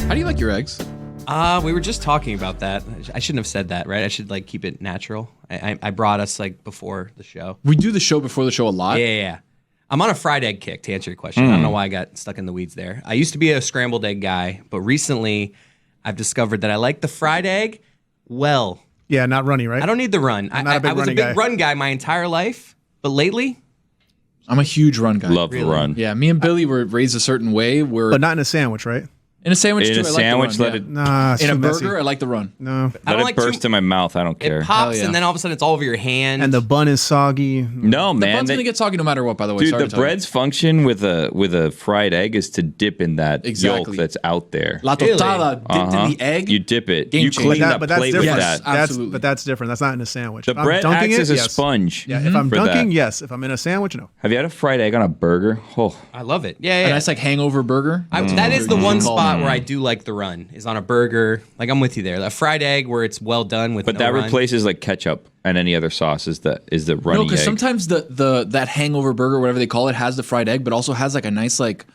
How do you like your eggs? We were just talking about that. I shouldn't have said that, right? I should like keep it natural. I brought us like before the show. We do the show before the show a lot. Yeah. I'm on a fried egg kick, to answer your question. I don't know why I got stuck in the weeds there. I used to be a scrambled egg guy, but recently I've discovered that I like the fried egg well. Yeah, not runny, right? I don't need the run. I was a big run guy my entire life, but lately, I'm a huge run guy. Love the run. Yeah, me and Billy were raised a certain way. But not in a sandwich, right? In a sandwich, In too. a sandwich, I like let the it run, Nah, it's in a too burger, messy. I like the run. No. let it burst in my mouth. I don't care. it pops, Hell yeah. and then all of a sudden it's all over your hand. And the bun is soggy. No, The man. bun's gonna get soggy no matter what. By the way, Dude, Sorry the to tell you. bread's function with a fried egg is to dip in that Exactly. yolk that's out there. La tostada dipped in the egg. You dip it. Game You changer. clean But the that's plate with different. Yes, that. absolutely. But that's different. That's not in a sandwich. The If I'm bread dunking acts as a yes. sponge. Yeah, if I'm for dunking, that. yes. If I'm in a sandwich, no. Have you had a fried egg on a burger? Oh, I love it. A Yeah. nice like hangover burger. That is the one Call spot it. where I do like the run, is on a burger. Like, I'm with you there. A fried egg where it's well done with but no that run. replaces like ketchup and any other sauce. Is the runny No, because egg. sometimes that hangover burger, whatever they call it, has the fried egg, but also has like a nice like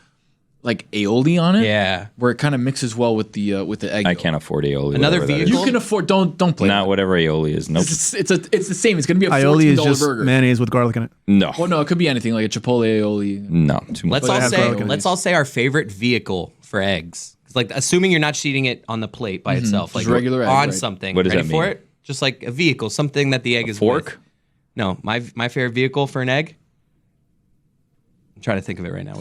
aioli on it. Yeah. where it kind of mixes well with the egg. I yolk. can't afford aioli. Another whatever that vehicle? is. You can afford. Don't play. Not with whatever aioli is. Nope. it. It's the same. It's gonna be a Aioli is $14 just burger. mayonnaise with garlic in it. No. Well, no, it could be anything like a Chipotle aioli. No. Too much. Let's all say our favorite vehicle for eggs. It's like, assuming you're not eating it on the plate by itself, like Just regular egg, on right. something. What does Ready that for mean? it? Just like a vehicle, something that the egg is fork? with. No, my favorite vehicle for an egg. I'm trying to think of it right now.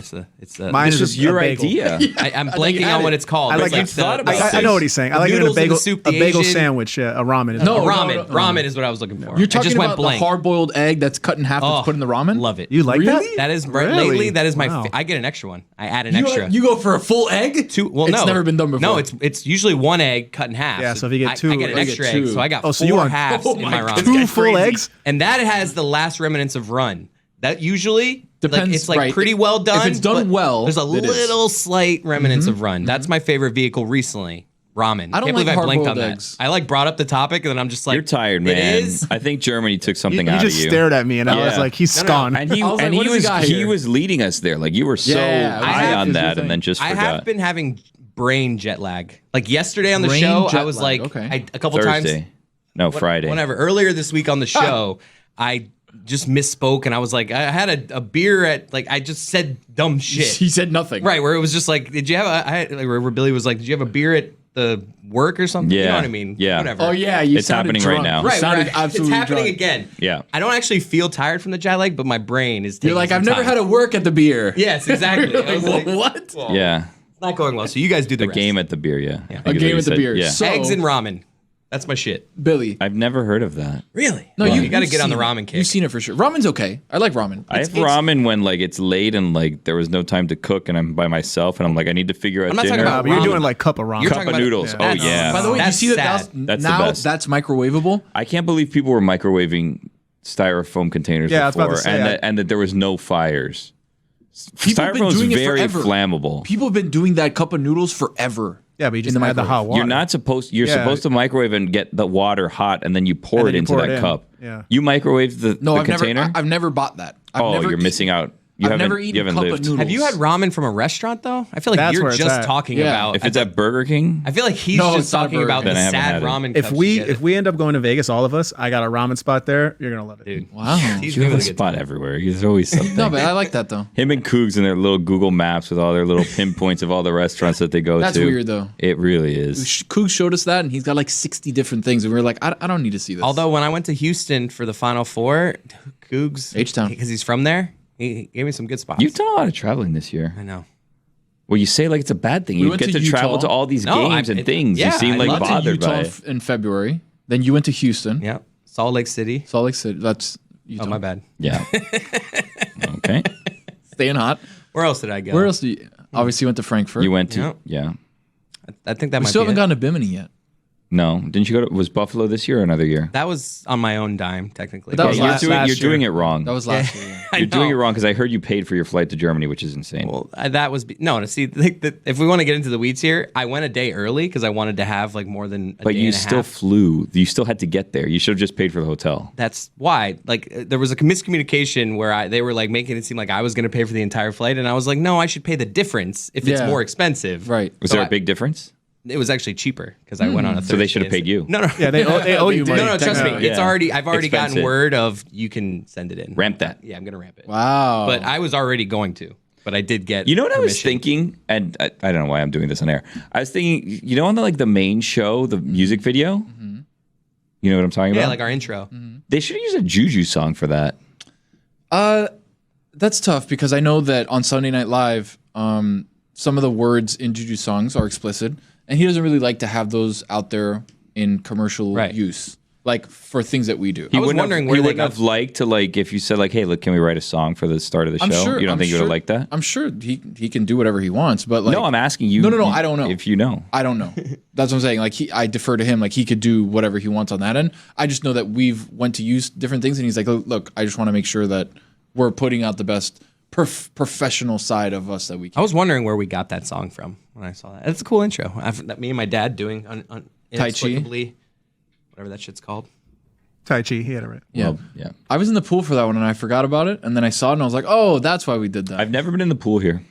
Mine This is is a your bagel. idea. I'm you blanking had on it. what it's called. I It's like you it. thought about I know what he's saying. I like it in a noodles and bagel, the soup, a the bagel Asian- sandwich. Yeah, a ramen. Is No, ramen is what I was looking for. You're I talking just went about blank. the hard-boiled egg that's cut in half that's put in the ramen. Love it. You like Really? that? That is Really? lately. That is my. Wow. I get an extra one. I add an extra. You go for a full egg? Well, it's no, never been done before. No, it's usually one egg cut in half. Yeah, so if you get two- I get an you get extra two. egg, so I got Oh, so you four want- halves Oh in my my God. ramen. Two That's full crazy. eggs? And that has the last remnants of run. That usually Depends, it's like right. pretty well done. If it's done but well, there's a it is. little slight remnants of run. That's my favorite vehicle recently. Ramen. I don't Can't like believe I blinked on hard-boiled that. eggs. I like brought up the topic and then I'm just like, You're tired, man. It is. I think Germany took something You out just of you. stared at me, and I was Yeah. like, he's No, no. gone. And he I was like, and what he does he got was here? leading us there. Like you were so Yeah, high I on have that, to and then just I forgot. have been having brain jet lag. Like yesterday on the Brain show, jet I was lag, like, okay. a couple Thursday. times. No, Friday. Whenever. Earlier this week on the show, I just misspoke and I was like, I had a beer at, like, I just said dumb shit. He said nothing. Right, where it was just like, did you have where Billy was like, did you have a beer at the work or something? You know Yeah. what I mean? Yeah. Whatever. Oh yeah, you It's sounded happening drunk. right now. You Right, sounded right. absolutely It's happening drunk. again. Yeah. I don't actually feel tired from the jet lag, but my brain is taking You're like, some I've never time. had to work at the beer. Yes, exactly. I was like, What? well, Yeah. It's not going well. So you guys do the The rest. game at the beer, yeah. I think A is what game you at the said. beer. Yeah. So- Eggs and ramen. That's my shit. Billy. I've never heard of that. Really? No, Well, you you got to you've get on the seen ramen it. kick. You've seen it for sure. Ramen's okay. I like ramen. I have ramen when like it's late and like there was no time to cook and I'm by myself and I'm like I need to figure out I'm not dinner. talking about But you're ramen. doing like cup of ramen. You're Cup talking of about- noodles. yeah. Oh yeah. By the way, you That's see that sad. That's the now best. that's microwavable. I can't believe people were microwaving styrofoam containers Yeah, I was about before to say, and that there was no fires. People have been Styrofoam is doing it very forever. flammable. People have been doing that cup of noodles forever. Yeah, but you just in the add the microwave. hot water. You're not supposed. You're Yeah. supposed to microwave and get the water hot, and then you pour And it then you into pour that it in. cup. Yeah. You microwave the No, container. I've never bought that. I've never you're missing out. You I've haven't. never eaten you haven't cup of lived. noodles. Have you had ramen from a restaurant though? I feel like That's you're where it's just at. talking Yeah. about. If it's at Burger King, I feel like he's No, just it's not talking Burger about King. the Then I haven't sad had it. ramen. If cups we you get. if we end up going to Vegas, all of us, I got a ramen spot there. You're gonna love it, dude, Wow. he's you have new a with a good spot time. everywhere. There's always something. No, but I like that though. Him and Cougs and their little Google Maps with all their little pinpoints of all the restaurants that they go That's to. weird though. It really is. Coog showed us that, and he's got like 60 different things, and we were like, I don't need to see this. Although when I went to Houston for the Final Four, Cougs, H-Town. because he's from there, he gave me some good spots. You've done a lot of traveling this year. I know. Well, you say like it's a bad thing. We You went get to to travel Utah. to all these No, games and it- things. yeah, You seem I like love went to bothered Utah by it. in February. Then you went to Houston, Yeah, Salt Lake City. Salt Lake City. That's Utah. Oh, my bad. Yeah. Okay. Staying hot. Where else did I go? Where else? Obviously, you went to Frankfurt. You went to Yeah. yeah. I think that We might still be haven't it. gotten to Bimini yet. No, didn't you go to? Was Buffalo this year or another year? That was on my own dime, technically. That was Yeah, last you're year. doing it wrong. That was last year. You're doing it wrong because I heard you paid for your flight to Germany, which is insane. Well, that was no. To see, if we want to get into the weeds here, I went a day early because I wanted to have like more than a but day you and a still half. flew. You still had to get there. You should have just paid for the hotel. That's why. Like, there was a miscommunication where they were like making it seem like I was going to pay for the entire flight, and I was like, no, I should pay the difference if it's Yeah. more expensive. Right. Was So there a big difference? It was actually cheaper because I went on a Thursday. So they should have paid you. No, no. Yeah, they owe you money. No, trust me. Yeah. It's already. I've already Expensive. gotten word of you can send it in. Ramp that. Yeah, I'm gonna ramp it. Wow. But I was already going to. But I did get. You know what I was permission. thinking, and I don't know why I'm doing this on air. I was thinking, you know, on the main show, the music video. You know what I'm talking about? Yeah, like our intro. They should use a Juju song for that. That's tough because I know that on Sunday Night Live, some of the words in Juju songs are explicit, and he doesn't really like to have those out there in commercial Right. use, like for things that we do. I was wouldn't wondering have, where he they wouldn't got- have liked to if you said hey, look, can we write a song for the start of the show? You don't think you would have liked that? I'm sure he can do whatever he wants, but like No, I'm asking you. No, I don't know. If you know. I don't know. That's what I'm saying. Like I defer to him. Like he could do whatever he wants on that end. I just know that we've went to use different things, and he's like, look, I just want to make sure that we're putting out the best professional side of us that we I can. was wondering where we got that song from when I saw that. It's a cool intro. Me and my dad doing Tai Chi? inexplicably, whatever that shit's called. Tai Chi, he had it right. Yeah. Well, yeah. I was in the pool for that one, and I forgot about it, and then I saw it, and I was like, oh, that's why we did that. I've never been in the pool here.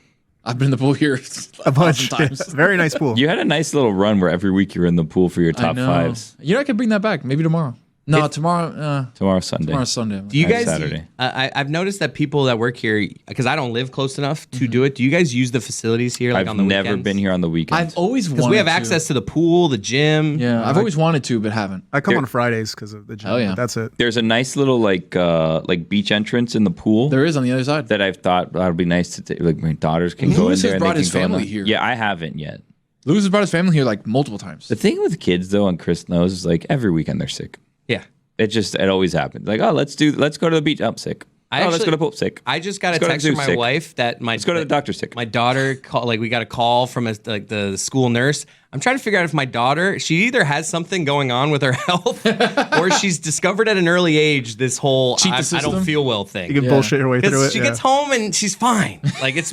I've been in the pool here A bunch. times. Very nice pool. You had a nice little run where every week you were in the pool for your I top know. fives. You know, I could bring that back. Maybe tomorrow. No, tomorrow. Tomorrow's Sunday. Tomorrow's Sunday. Do you And guys? Saturday. I've noticed that people that work here, because I don't live close enough to do it. Do you guys use the facilities here, like I've on the never weekends? been here on the weekends. I've always wanted Because we have to. access to the pool, the gym. Yeah, I've always wanted to, but haven't. I come There- on Fridays because of the gym. Oh, yeah. But that's it. There's a nice little like beach entrance in the pool There is on the other side. that I've thought that would be nice to take. Like my daughters can go in Lewis there has and brought they his can go in family there. here. Yeah, I haven't yet. Lewis has brought his family here like multiple times. The thing with kids though, and Chris knows, is like every weekend they're sick. Yeah. It always happens. Like, oh, let's go to the beach. I'm sick. Let's go to the pool. Sick. I just got a Let's go to text the from zoo, my sick. wife that Let's go to the doctor. Sick. My daughter we got a call from the school nurse. I'm trying to figure out if my daughter, she either has something going on with her health or she's discovered at an early age this whole Cheat the I system? don't feel well thing. You can bullshit your way through it. She yeah. gets home and she's fine. Like it.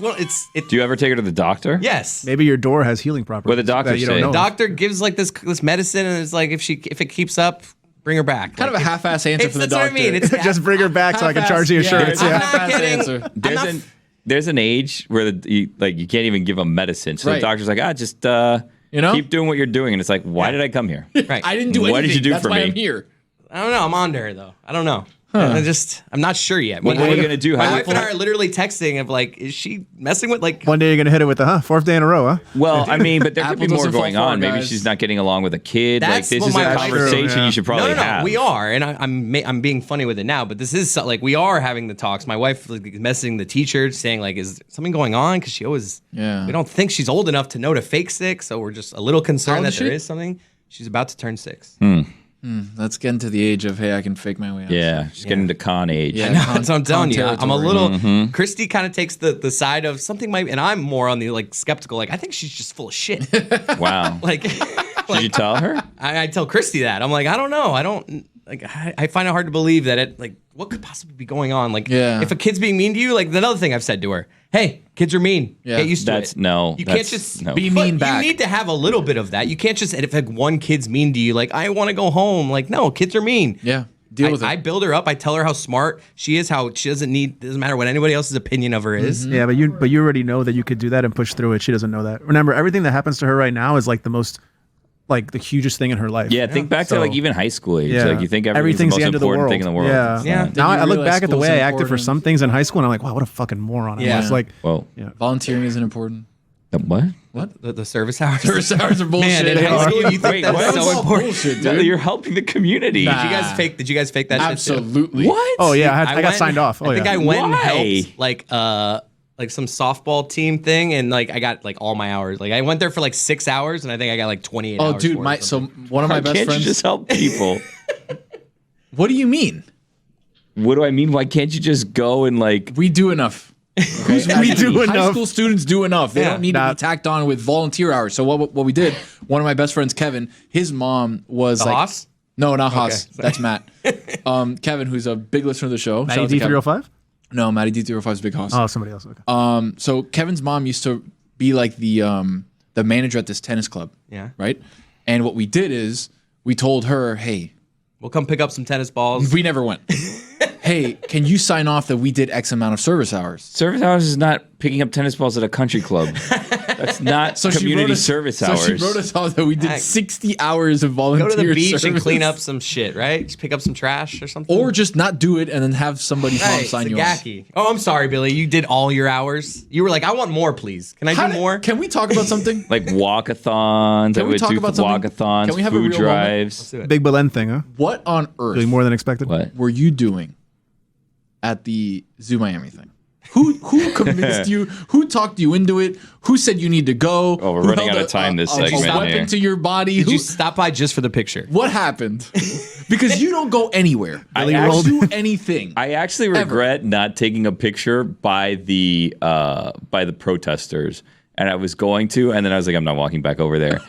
Do you ever take her to the doctor? Yes. Maybe your door has healing properties. What the doctor that you don't say? know. Doctor gives like this medicine and it's like if it keeps up, bring her back. Kind of a half-ass answer from the That's what I doctor. mean. It's Just bring her back so I can charge the insurance. I'm Yeah. not Half-ass kidding. answer. There's an age where you can't even give them medicine. So Right. the doctor's like, just keep doing what you're doing. And it's like, why did I come here? Right. I didn't do anything. What did you do That's for why me? I'm here. I don't know. I'm on to her though. I don't know. I'm not sure yet. What are you gonna do? My How wife and I are literally texting of like, is she messing with like? One day you're gonna hit it with the fourth day in a row, huh? Well, I mean, but there could be Apple more doesn't fall going far, on. Maybe guys. she's not getting along with a kid. That's Like this what is a my wife- conversation True, yeah. you should probably No, have. we are, and I'm being funny with it now. But this is like we are having the talks. My wife like, is messaging the teacher, saying like, is something going on? Because she always, Yeah. we don't think she's old enough to know to fake sick, so we're just a little concerned How old that is there she? is something. She's about to turn 6. That's getting to the age of, hey, I can fake my way out. Yeah, she's getting to con age. Yeah. That's what I'm telling you. I'm a little. Mm-hmm. Christy kind of takes the side of something might, and I'm more on the like skeptical. Like I think she's just full of shit. Wow. Like, Did you tell her? I tell Christy that. I'm like, I don't know. I don't like. I find it hard to believe that it like what could possibly be going on. Like, Yeah. if a kid's being mean to you, like another thing I've said to her. Hey, kids are mean. Yeah. Get used to That's it. no. You can't that's- just no. be but mean back. You need to have a little bit of that. You can't just if like one kid's mean to you, like I want to go home. Like no, kids are mean. Yeah. Deal with it. I build her up. I tell her how smart she is. How she doesn't matter what anybody else's opinion of her is. Yeah, but you already know that you could do that and push through it. She doesn't know that. Remember, everything that happens to her right now is like the hugest thing in her life. Yeah, think back to So- like even high school age. Yeah. Like you think Everything's everything's the most end of the important world. thing in the world. Yeah. It's Yeah. not. Now Did you I look realize back at the school's way I acted for important? some things in high school, and I'm like, wow, what a fucking moron. Yeah. I was like, Well, Volunteering isn't important. what? The service hours. Service hours are bullshit. Man, in high school, you think Wait, that's what? so That's important. bullshit, No, dude. you're helping the community. Nah. Did you guys fake that shit too? Absolutely. What? oh yeah, I got went- signed off. Oh I think yeah. I went and Why? helped like some softball team thing, and like I got like all my hours. Like I went there for like 6 hours, and I think I got like 28 Oh, hours. dude, for it or so something. one of my Why best can't friends. you just help people? What do you mean? What do I mean? Why can't you just go and like? We do enough. We do High enough. school students do enough. They Yeah. don't need to be tacked on with volunteer hours. So what we did, one of my best friends, Kevin, his mom was The like, Haas? no, not Haas. sorry. That's Matt. Kevin, who's a big listener of the show. Shout Matty out to Kevin. D305? No, Matty D305 is big Haas. Oh, somebody else. Okay. So Kevin's mom used to be like the manager at this tennis club. Yeah. Right. And what we did is we told her, hey, We'll come pick up some tennis balls. we never went. Hey, can you sign off that we did X amount of service hours? Service hours is not picking up tennis balls at a country club. That's not community service hours. So she wrote us out that we did Heck. 60 hours of volunteer Go to the beach and service. clean up some shit, right? Just pick up some trash or something. Or just not do it and then have somebody's mom Right, sign you off. Sagaki. Oh, I'm sorry, Billy. You did all your hours. You were like, I want more, please. Can I do more? Can we talk about something? Like walkathons. I Can we would talk do about something? walkathons, Can we have a food real moment? drives. Do it. Big Belen thing, huh? What on earth Doing more than expected. What? were you doing at the Zoo Miami thing? Who convinced you? Who talked you into it? Who said you need to go? Oh, we're Who running held out of time this segment A weapon here. to your body. Did Who, you stop by just for the picture? what happened? Because you don't go anywhere. I You don't actually- do anything. I actually regret not taking a picture by the protesters, and I was going to, and then I was like, I'm not walking back over there.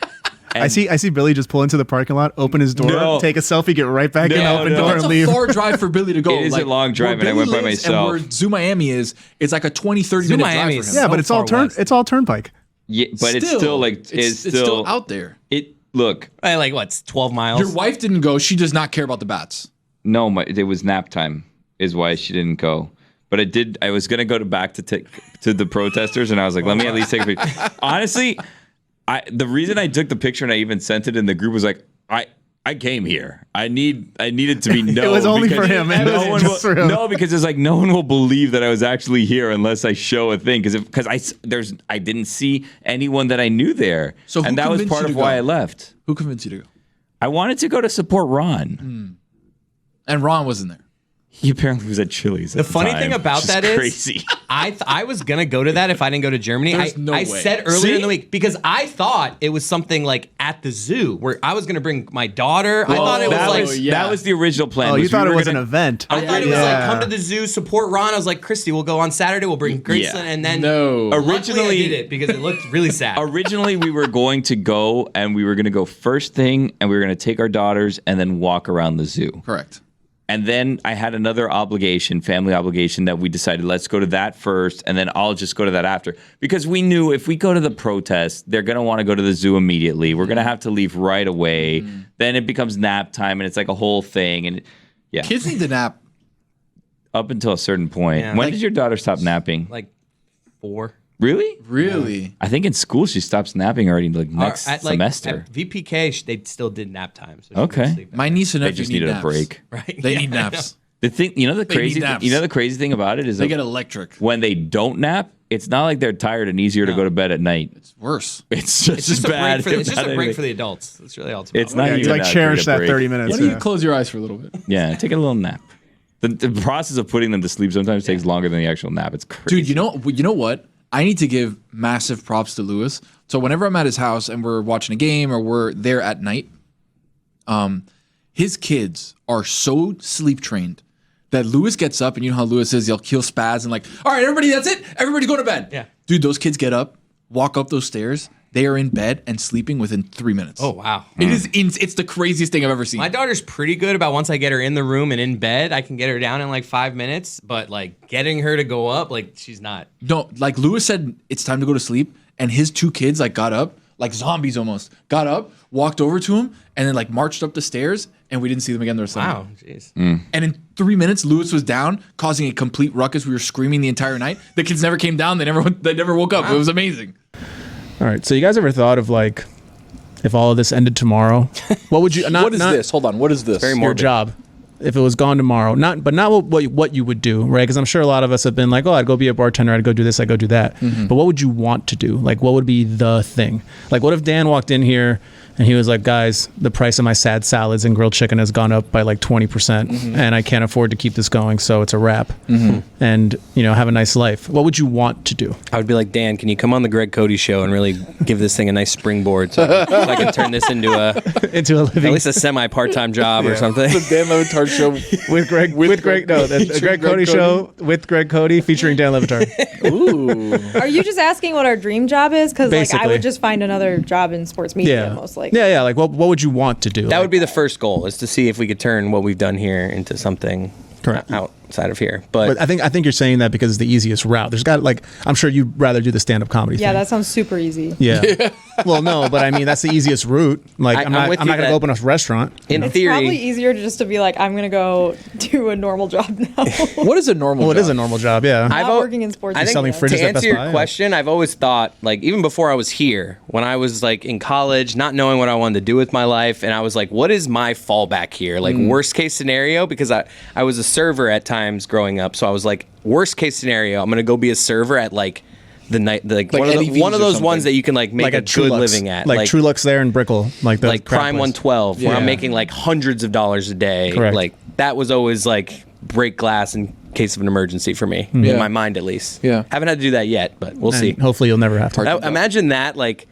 I see Billy just pull into the parking lot, open his door, No. take a selfie, get right back in, No, open no. door, It's and a leave. far drive for Billy to go. It is a long drive, where and I went Billy by lives myself. And where Zoo Miami is, it's like a 20, 30 minute Miami drive is- for him. Yeah, so but it's all far west. It's all turnpike. Yeah, but it's still like it's still out there. Look, Like what? It's 12 miles. Your wife didn't go. She does not care about the bats. no, it was nap time is why she didn't go. But I was gonna go back to the protesters, and I was like, let me at least take a picture. Honestly, the reason I took the picture and I even sent it in the group was like, I came here. I needed to be known. It was only because for him. It No was one just will, for him. No, because it's like no one will believe that I was actually here unless I show a thing. Because I didn't see anyone that I knew there, So who and that was convinced part you of to why go? I left. Who convinced you to go? I wanted to go to support Ron. And Ron wasn't there. He apparently was at Chili's. The funny thing about that is, crazy. I was gonna go to that if I didn't go to Germany. There's no I way. said earlier See? in the week because I thought it was something like at the zoo where I was gonna bring my daughter. I thought it was that like. was, yeah. that was the original plan. Oh, you we thought it were was gonna- an event. I thought it was like Yeah. come to the zoo, support Ron. I was like, Christy, we'll go on Saturday. We'll bring Grayson, and then No. luckily Originally- I did it because it looked really sad. Originally, we were going to go and we were going to go first thing and we were going to take our daughters and then walk around the zoo. Correct. And then I had another obligation, family obligation, that we decided let's go to that first and then I'll just go to that after. Because we knew if we go to the protest, they're going to want to go to the zoo immediately. We're going to have to leave right away. Then it becomes nap time and it's like a whole thing. And yeah, Kids need to nap. up until a certain point. Yeah. When Like- did your daughter stop napping? Like 4. Really? Really? I think in school she stops napping already like next At, semester. at VPK, they still did nap time. So she Okay. could sleep. My niece and They nephew just need needed naps. a break. Right? They Yeah, need I know. naps. The thing, need naps. the crazy thing about it is They that get electric. when they don't nap, it's not like they're tired and easier to go to bed at night. It's worse. It's just It's just as a bad. break for the, if it's just not a break anything. for the adults. That's really all it's about. It's not Yeah, even you like that cherish great a that break. 30 minutes. Why don't Yeah. you close your eyes for a little bit? Yeah, take a little nap. The process of putting them to sleep sometimes takes longer than the actual nap. It's crazy. Dude, you know what? I need to give massive props to Lewis. So whenever I'm at his house and we're watching a game or we're there at night, his kids are so sleep trained that Lewis gets up and you know how Lewis is, he'll spaz and like, all right, everybody, that's it. Everybody's going to bed. Yeah. Dude, those kids get up, walk up those stairs. They are in bed and sleeping within 3 minutes. Oh, wow. It is. It's the craziest thing I've ever seen. My daughter's pretty good about once I get her in the room and in bed, I can get her down in like 5 minutes. But like getting her to go up, like she's not. No, like Lewis said, it's time to go to sleep, and his two kids like got up, like zombies almost, got up, walked over to him, and then like marched up the stairs, and we didn't see them again the rest of the night. Wow, jeez. And in 3 minutes, Lewis was down, causing a complete ruckus. We were screaming the entire night. The kids never came down. They never woke up. It was amazing. All right. So you guys ever thought of like, if all of this ended tomorrow, what would you? Not, What is not this? Hold on. What is this? Very Your morbid. job. If it was gone tomorrow, not what you would do, right? Because I'm sure a lot of us have been like, oh, I'd go be a bartender, I'd go do this, I'd go do that. But what would you want to do? Like, what would be the thing? Like, what if Dan walked in here And he was like, guys, the price of my sad salads and grilled chicken has gone up by like 20%, and I can't afford to keep this going, so it's a wrap. And, have a nice life. What would you want to do? I would be like, Dan, can you come on the Greg Cody show and really give this thing a nice springboard so I can turn this into a living, at least a semi-part-time job or something. The Dan Le Batard Show with Greg. The Greg Cody show with Greg Cody featuring Dan Le Batard. Ooh. Are you just asking what our dream job is? Because I Basically. would just find another job in sports media, most likely. Yeah. Like, what would you want to do? That would be the first goal, is to see if we could turn what we've done here into something Correct. outside of here. But I think you're saying that because it's the easiest route. There's I'm sure you'd rather do the stand-up comedy Yeah, thing. that sounds super easy. Yeah. Well, no, but I mean that's the easiest route. Like I'm not going to open a restaurant. In It's theory, probably easier just to be like, I'm going to go do a normal job now. What is a normal Well, job? it is a normal job. Yeah. Not working in sports I think media. selling fridges to at answer Best your Buy, question, I've always thought, like, even before I was here, when I was like in college, not knowing what I wanted to do with my life, and I was like, what is my fallback here? Like, worst case scenario, because I was a server at times growing up, so I was like, worst case scenario, I'm gonna go be a server at like the night, like one Eddie of V's of or those something. ones that you can like make a True good Lux. living at, like True Lux there in Brickell, like the like crab Prime place. 112, where I'm Yeah. making like hundreds of dollars a day. Correct. Like that was always like break glass in case of an emergency for me, Yeah. in my mind at least. Yeah. Haven't had to do that yet, but we'll And see. hopefully you'll never have to. Now, imagine that, like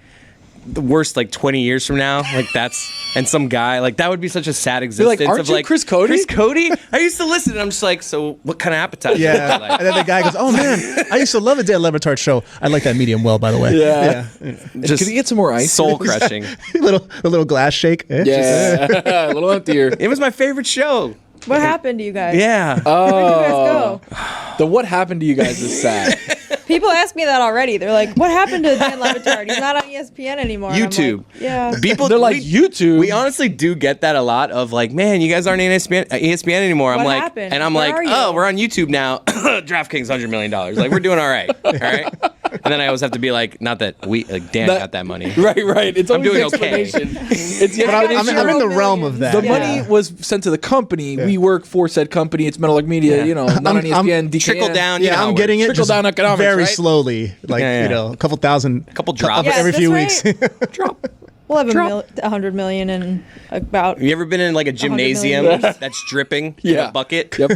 the worst, like 20 years from now, like that's, and some guy, like that would be such a sad existence. like, "Aren't of you like Chris Cody?" Chris Cody? I used to listen, and I'm just like, so what kind of appetite? Yeah. Like, And then the guy goes, "Oh man, I used to love a Dan Le Batard show. I like that medium well, by the way." Yeah. just Could you get some more ice? soul crushing. a little glass shake. Eh? Yeah. A little emptier. It was my favorite show. What happened to you guys? Yeah. Where'd you guys go? The what happened to you guys is sad. People ask me that already. They're like, what happened to Dan Le Batard? He's not on ESPN anymore. And I'm YouTube. like, yeah. People, They're like, YouTube? We honestly do get that a lot of like, man, you guys aren't on ESPN anymore. I'm What like, happened? and I'm Where like, are you? oh, we're on YouTube now. DraftKings $100 million. Like we're doing all right. All right. And then I always have to be like, not that Dan got that money. Right. It's always doing the okay. explanation. It's the But I'm explanation. in the Million. realm of that. The money was sent to the company. We work for said company. It's Metal Like Media, not on ESPN. DKN. Trickle down. you know Yeah, how I'm it getting it works. Trickle just down economics, very right? slowly, like Yeah. a couple thousand, Couple drops. Yeah, every is few this weeks. right? Drop. We'll have 100 million in about. You ever been in like a gymnasium million. that's dripping in Yeah. a bucket? Yep.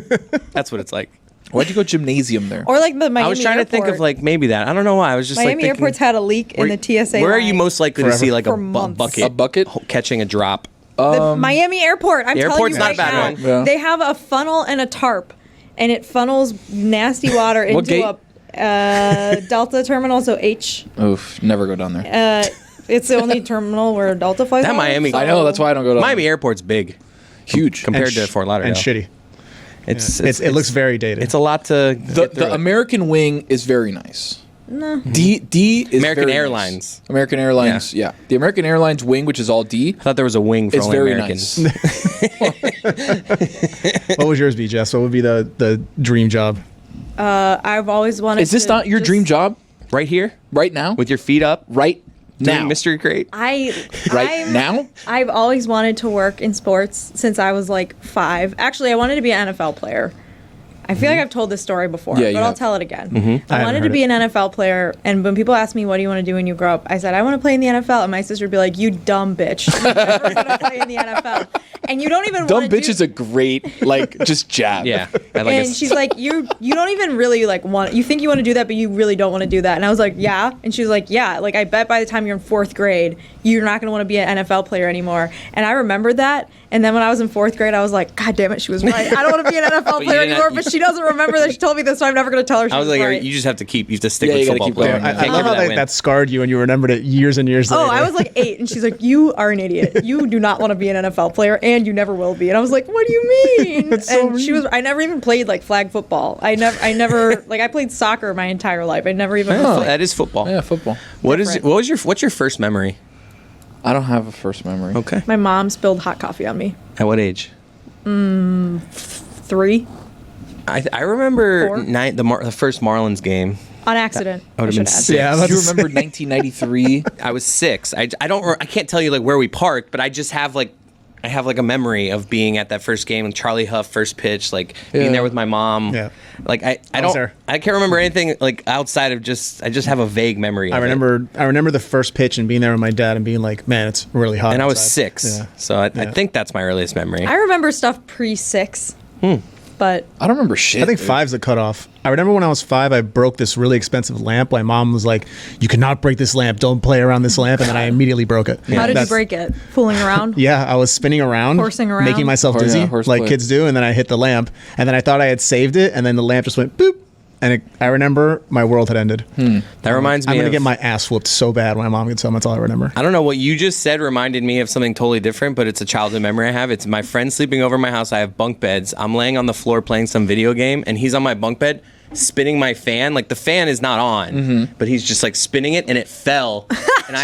That's what it's like. Why'd you go gymnasium there? Or like the Miami I was trying to think of airport. like maybe that. I don't know why. I was just Miami like thinking, airport's had a leak in the TSA Where are line. you most likely to see like a For months. bucket? A bucket? Catching a drop. The Miami airport. I'm The telling airport's you not right a bad now. one. Yeah. They have a funnel and a tarp, and it funnels nasty water What into a Delta terminal. So H. Oof, never go down there. It's the only terminal where Delta flies. That on, Miami- so- I know, that's why I don't go down Miami Airport's big Huge. compared to Fort Lauderdale. and shitty. It Looks very dated. It's a lot to get through The it. American wing is very nice. No. D is American very Airlines. Nice. American Airlines, yeah. The American Airlines wing, which is all D, I thought there was a wing for is only very Americans. nice. What would yours be, Jess? What would be the dream job? I've always wanted. Is this to not your just- dream job Right here, right now? with your feet up, right doing now? Mystery Crate. Right now? I've always wanted to work in sports since I was like 5. Actually, I wanted to be an NFL player. I feel like I've told this story before, Yeah, you but I'll have. tell it again. I I haven't wanted to heard be it. an NFL player, and when people ask me, what do you want to do when you grow up? I said, I want to play in the NFL, and my sister would be like, you dumb bitch. You're never going to play in the NFL. And you don't even Dumb want to bitch is a great, like, jab. Yeah, I like and she's like, you don't even really like want. You think you want to do that, but you really don't want to do that. And I was like, yeah. And she was like, yeah. Like I bet by the time you're in 4th grade, you're not going to want to be an NFL player anymore. And I remembered that. And then when I was in 4th grade, I was like, God damn it, she was right. I don't want to be an NFL you player didn't anymore. have- But she doesn't remember that she told me this, so I'm never going to tell her she I was like, right. you just have to stick Yeah, with you gotta football keep player. going. I Can't love give her how win. that scarred you and you remembered it years and years later. Oh, I was like 8, and she's like, "You are an idiot. You do not want to be an NFL player, and you never will be." And I was like, "What do you mean?" That's so and she was. I never even played like flag football. I never like I played soccer my entire life. I never even. Oh, like, that is football. Yeah, football. What's your first memory? I don't have a first memory. Okay. my mom spilled hot coffee on me. At what age? 3 I remember 4? the first Marlins game. on accident. I would've been should add. sick. Yeah, I was about Do you to say. remember 1993? I was 6. I can't tell you like where we parked, but I just have like I have like a memory of being at that first game and Charlie Huff first pitch, like being there with my mom. Yeah. Like I was don't there. I can't remember anything like outside of I just have a vague memory. I of it. remember the first pitch and being there with my dad and being like, man, it's really hot. And I was outside. 6, Yeah. so I think that's my earliest memory. I remember stuff pre-6, but I don't remember shit. I think dude. 5's the cutoff. I remember when I was 5, I broke this really expensive lamp. My mom was like, "You cannot break this lamp. Don't play around this lamp." And then I immediately broke it. how did you break it? Fooling around? Yeah, I was spinning around, Horsing around? making myself Oh, yeah, dizzy, horseplay. like kids do, and then I hit the lamp, and then I thought I had saved it, and then the lamp just went boop, and I remember my world had ended. That reminds me I'm gonna of get my ass whooped so bad when my mom gets home. That's all I remember. I don't know what you just said reminded me of something totally different, but it's a childhood memory I have. It's my friend sleeping over my house. I have bunk beds. I'm laying on the floor playing some video game, and he's on my bunk bed spinning my fan. Like the fan is not on, but he's just like spinning it, and it fell, and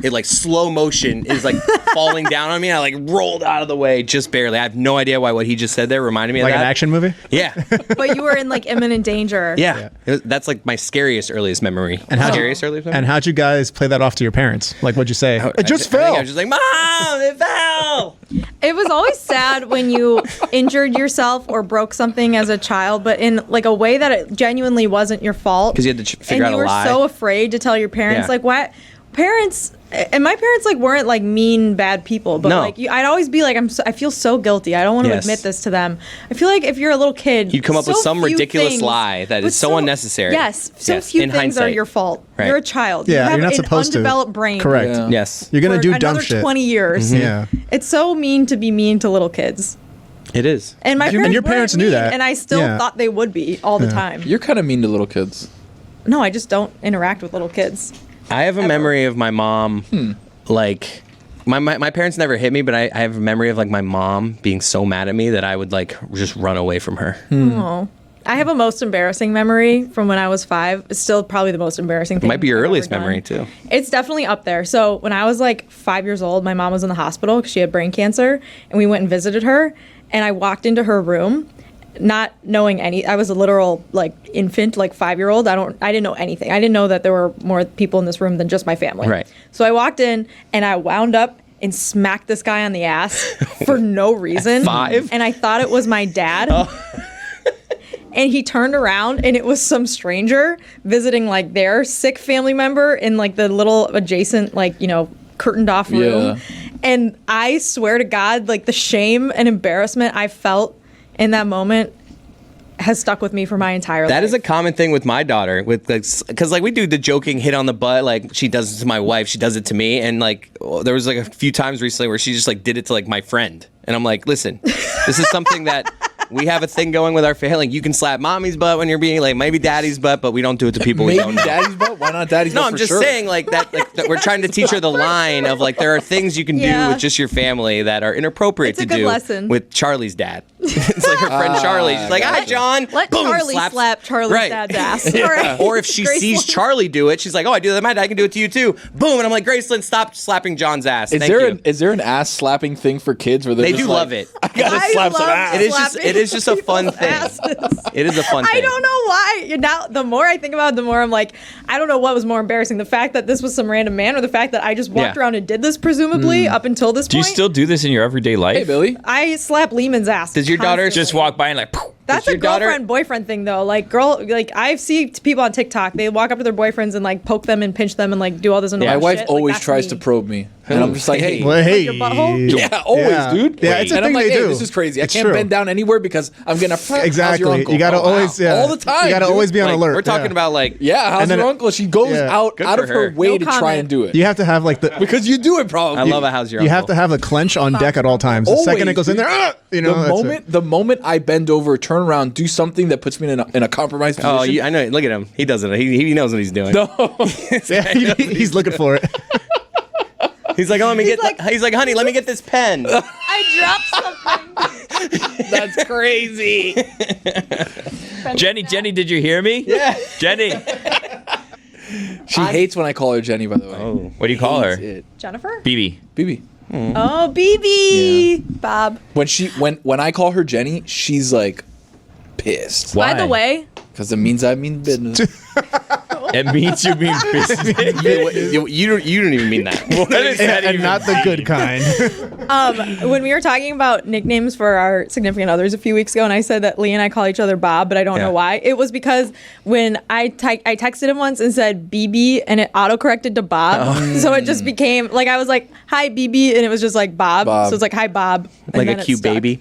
it like slow motion is like falling down on me. And I like rolled out of the way just barely. I have no idea why what he just said there reminded me Like of that. an action movie. Yeah. But you were in like imminent danger. Yeah. That's like my scariest earliest memory. And how'd Scariest earliest memory? And how'd you guys play that off to your parents? Like, what'd you say? It just I think fell. I was just like, Mom, it fell. It was always sad when you injured yourself or broke something as a child, but in like a way that it genuinely wasn't your fault. Because you had to figure and out you a lie. were so afraid to tell your parents. Yeah. Like, what? Parents, and my parents like weren't like mean bad people, but No. like I'd always be like, I feel so guilty. I don't want to Yes. admit this to them. I feel like if you're a little kid, You'd come up with so some few ridiculous things- lie that is with so unnecessary. Yes, so Yes, few in things are hindsight. your fault. Right. You're a child. Yeah, you have you're not an supposed to. undeveloped brain. Correct. Yeah. Yes. You're gonna for do dumb another shit. 20 years. Yeah. It's so mean to be mean to little kids. It is. And my And parents your parents weren't knew mean, that. and I still Yeah. thought they would be all the time. You're kind of mean to little kids. No, I just don't interact with little kids. I have a memory of my mom, like, my parents never hit me, but I have a memory of like my mom being so mad at me that I would like just run away from her. Oh. I have a most embarrassing memory from when I was 5. It's still probably the most embarrassing thing. Might be your I've earliest ever done. memory too. It's definitely up there. So when I was like 5 years old, my mom was in the hospital because she had brain cancer, and we went and visited her. And I walked into her room, not knowing I was a literal like infant, like 5-year-old. I didn't know anything. I didn't know that there were more people in this room than just my family. Right. So I walked in and I wound up and smacked this guy on the ass for no reason. 5? And I thought it was my dad. And he turned around and it was some stranger visiting like their sick family member in like the little adjacent, like, curtained off room. Yeah. And I swear to God, like the shame and embarrassment I felt in that moment has stuck with me for my entire life. That is a common thing with my daughter, with like, because like we do the joking hit on the butt, like she does it to my wife, she does it to me, and like there was like a few times recently where she just like did it to like my friend, and I'm like, listen, this is something that we have a thing going with our family. Like, you can slap mommy's butt when you're being like maybe daddy's butt, but we don't do it to people we Maybe don't know. daddy's butt? Why not daddy's No, butt? I'm for just sure? saying like that we're trying to teach her the line of like there are things you can Yeah. do with just your family that are inappropriate It's a to good do lesson. with Charlie's dad. It's like her friend Charlie. She's like, hi, John. Let Boom, Charlie slaps- slap Charlie's Right. dad's ass. All right. Or if she sees Charlie do it, she's like, oh, I do that to my dad, I can do it to you too. Boom. And I'm like, Graceland, stop slapping John's ass. Is Thank there you. is there an ass slapping thing for kids where They do love it. I gotta I slap some love ass. It is just a fun people's thing. asses. It is a fun thing. I don't know why. Now, the more I think about it, the more I'm like, I don't know what was more embarrassing. The fact that this was some random man or the fact that I just walked Yeah. around and did this, presumably, up until this Do you point. still do this in your everyday life? Hey, Billy. I slap Lehman's ass. Does your daughter constantly. Just walk by and like, poof. That's Does a your daughter- girlfriend boyfriend thing though. Like I see people on TikTok. They walk up to their boyfriends and like poke them and pinch them and like do all this annoying My shit. wife Like, always that's tries me. to probe me, and I'm just like, hey. Well, hey. your butthole? Yeah, always, Yeah. dude. Yeah, it's a and I'm thing like, they hey, do. this is crazy. It's I can't true. bend down anywhere because I'm gonna. How's your Exactly. uncle? You gotta Oh, wow. always, yeah. all the time. You gotta dude. always be on Like, alert. we're talking yeah. about like, Yeah, how's And then your it- uncle? She goes Yeah. out Good of for her her. way No to try comment. and do it. You have to have like the. because you do it, probably. I love a how's your You uncle. have to have a clench on deck at all times. The second it Always, goes in dude. there, The moment I bend over, turn around, do something that puts me in a compromised position. Oh, I know. Look at him. He does it. He knows what he's doing. No. Yeah, he's looking for it. He's like, oh, let me get. like- He's like, honey, let me get this pen. I dropped something. That's crazy. Jenny, did you hear me? Yeah. Jenny. She hates when I call her Jenny, by the way. Oh. What do you call her? Hates it. Jennifer? BB. BB. Oh, BB. Bob. When I call her Jenny, she's like pissed. Why? By the way, Because it means I mean business. It means you mean business. You don't even mean that. What does that And even not the good kind. When we were talking about nicknames for our significant others a few weeks ago, and I said that Lee and I call each other Bob, but I don't know why. It was because when I texted him once and said BB, and it autocorrected to Bob, so it just became like I was like, "Hi BB," and it was just like Bob. So it's like, "Hi Bob," and like then a it cute stuck. baby?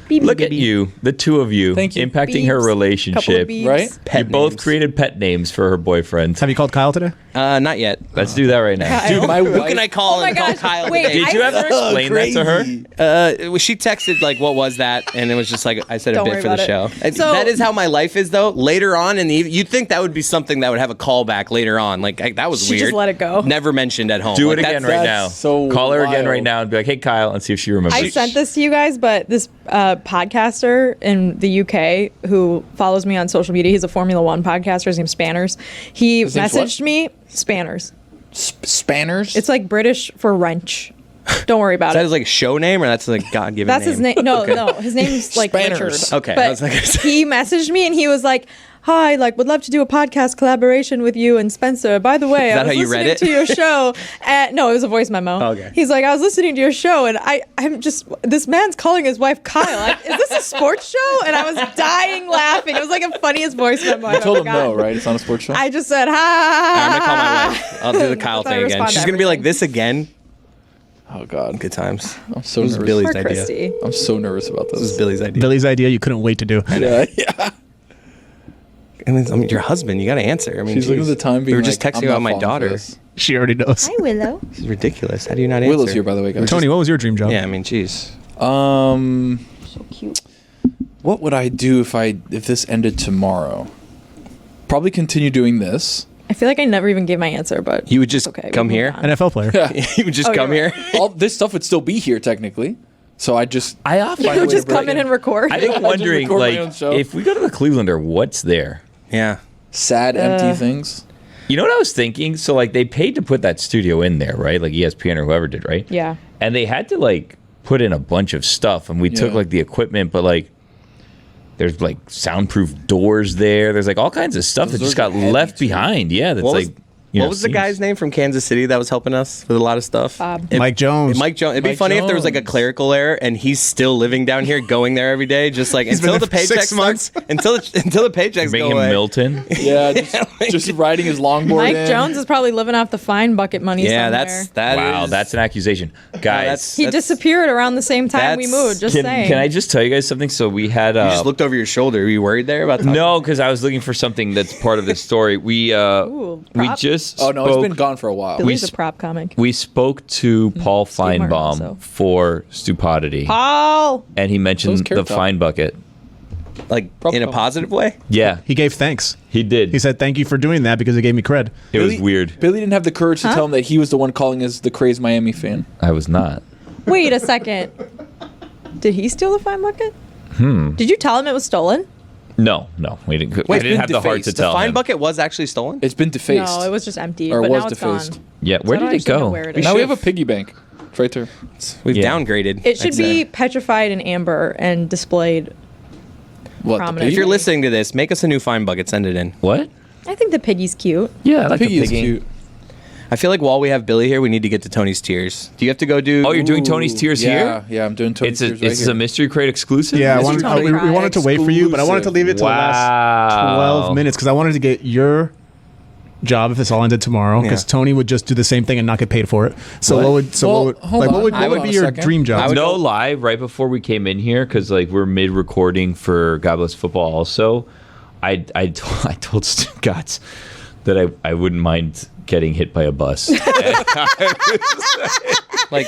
BB. Look at you, the two of you, Thank you. impacting her Beebs. Couple relationship. of beebs. Right? You Pet both names. created pet names for her boyfriends. Have you called Kyle today? Not yet. Let's do that right now. Kyle. Dude, my Who wife. can I call? Oh my and call gosh, Kyle wait, today? Did you ever explain that to her? She texted like, "What was that?" And it was just like I said a Don't bit worry for the about show. it. So- that is how my life is, though. Later on in the you'd think that would be something that would have a callback later on. Like that was She weird. just let it go. Never mentioned at home. Do Like, it again that's- right now. so Call her again wild. right now and be like, "Hey, Kyle," and see if she remembers. I sent this to you guys, but this podcaster in the UK who follows me on social media, he's a Formula One podcaster. His name's Spanners. He His name's what? messaged me, Spanners. Spanners. It's like British for wrench. Don't worry about That it. is like a show name, or that's like God given. That's his name. No, no, his name's like Spanners. Richard. Okay, I but was like- he messaged me and he was like, "Hi, like, would love to do a podcast collaboration with you and Spencer. By the way, Is I that was how you read listening it? to your show." No, it was a voice memo. Okay. He's like, "I was listening to your show, and I'm just this man's calling his wife Kyle. Like, is this a sports show?" And I was dying laughing. It was like the funniest voice memo. I told him no, right? It's not a sports show. I just said, "Ha." I'm gonna call my wife. I'll do the Kyle That's how I thing again. respond to She's gonna be like, everything. "This again." Oh God, Good times. I'm so It was nervous. Billy's Poor idea. Christy. I'm so nervous about This was this. Billy's idea. Billy's idea you couldn't wait to do. Yeah, yeah. I mean, your husband. You got to answer. I mean, She's looking at geez. the time. We Being were just like, texting I'm about not my falling for daughter. this. She already knows. Hi, Willow. This is ridiculous. How do you not answer? Willow's here, by the way, guys. Tony, what was your dream job? Yeah, I mean, jeez. So cute. What would I do if this ended tomorrow? Probably continue doing this. I feel like I never even gave my answer, but You would just okay, come we'll here. move on. NFL player. You would just Oh, come you're here. right. All this stuff would still be here technically. So I just I often Find a way to Just come break in it. and record. I think wondering record my like own show. if we go to the Clevelander, what's there? Yeah. sad, empty things. You know what I was thinking? So like they paid to put that studio in there, right? Like ESPN or whoever did, right? Yeah. And they had to like put in a bunch of stuff, and we took Yeah. like the equipment, but like there's like soundproof doors there. There's like all kinds of stuff Those that just doors got are heavy, left too. behind. Yeah, that's What was, like. You know, what was the seems- guy's name from Kansas City that was helping us with a lot of stuff? Bob. Mike Jones. Mike Jones. It'd be Mike funny if there was like a Jones. clerical error and he's still living down here, going there every day, just like He's until been the there for 6 paychecks months. until the paychecks Bring go him away. Milton. Yeah, just riding his longboard. Mike in. Jones is probably living off the fine bucket money Yeah, somewhere. that is. That's an accusation, guys. that's- He disappeared around the same time we that's- moved. Just can, saying. can I just tell you guys something? So we had. You just looked over your shoulder. Were you worried there about talking? No, because I was looking for something that's part of this story. We Ooh, we prop? just Oh no, it's spoke- been gone for a while. Billy's we a prop comic. We spoke to Paul Steve Martin Feinbaum also. for Stupidity, Paul. and he So mentioned is the Carrot Top. fine bucket. Like Prop in a com. positive way. Yeah, He gave thanks. he did. He said, "Thank you for doing that because it gave me cred." it was weird. Billy didn't have the courage to tell him that he was the one calling us the crazed Miami fan. I was not. Wait a second. Did he steal the fine bucket? Did you tell him it was stolen? No, we didn't. I it's been didn't have the heart to defaced. tell Fine him. bucket was actually stolen. It's been defaced. No, it was just empty. Or but was now it's defaced. gone. Yeah, where So I did it don't actually know go? where it is. Now we have a piggy bank. It's right there. We've Yeah. downgraded. It should I'd be say. petrified in amber and displayed. What? Prominent. The If piggy? you're listening to this, make us a new fine bucket. Send it in. What? I think the piggy's cute. Yeah, I like Piggy the is piggy. cute. I feel like while we have Billy here, we need to get to Tony's tears. Do you have to go do? Oh, you're doing Tony's Tears yeah, here? Yeah, I'm doing Tony's It's Tears right it's here. a Mystery Crate exclusive. Yeah, Mr. Tony we Cried. wanted to wait for you, but I wanted to leave it to the last Wow. 12 minutes because I wanted to get your job if this all ended tomorrow because Yeah. Tony would just do the same thing and not get paid for it. So What? what would so Well, what would hold like on. what would, I what would- would be on a your second. dream job? No lie, right before we came in here, because like we're mid recording for God Bless Football also, I told Stugotz that I wouldn't mind getting hit by a bus. like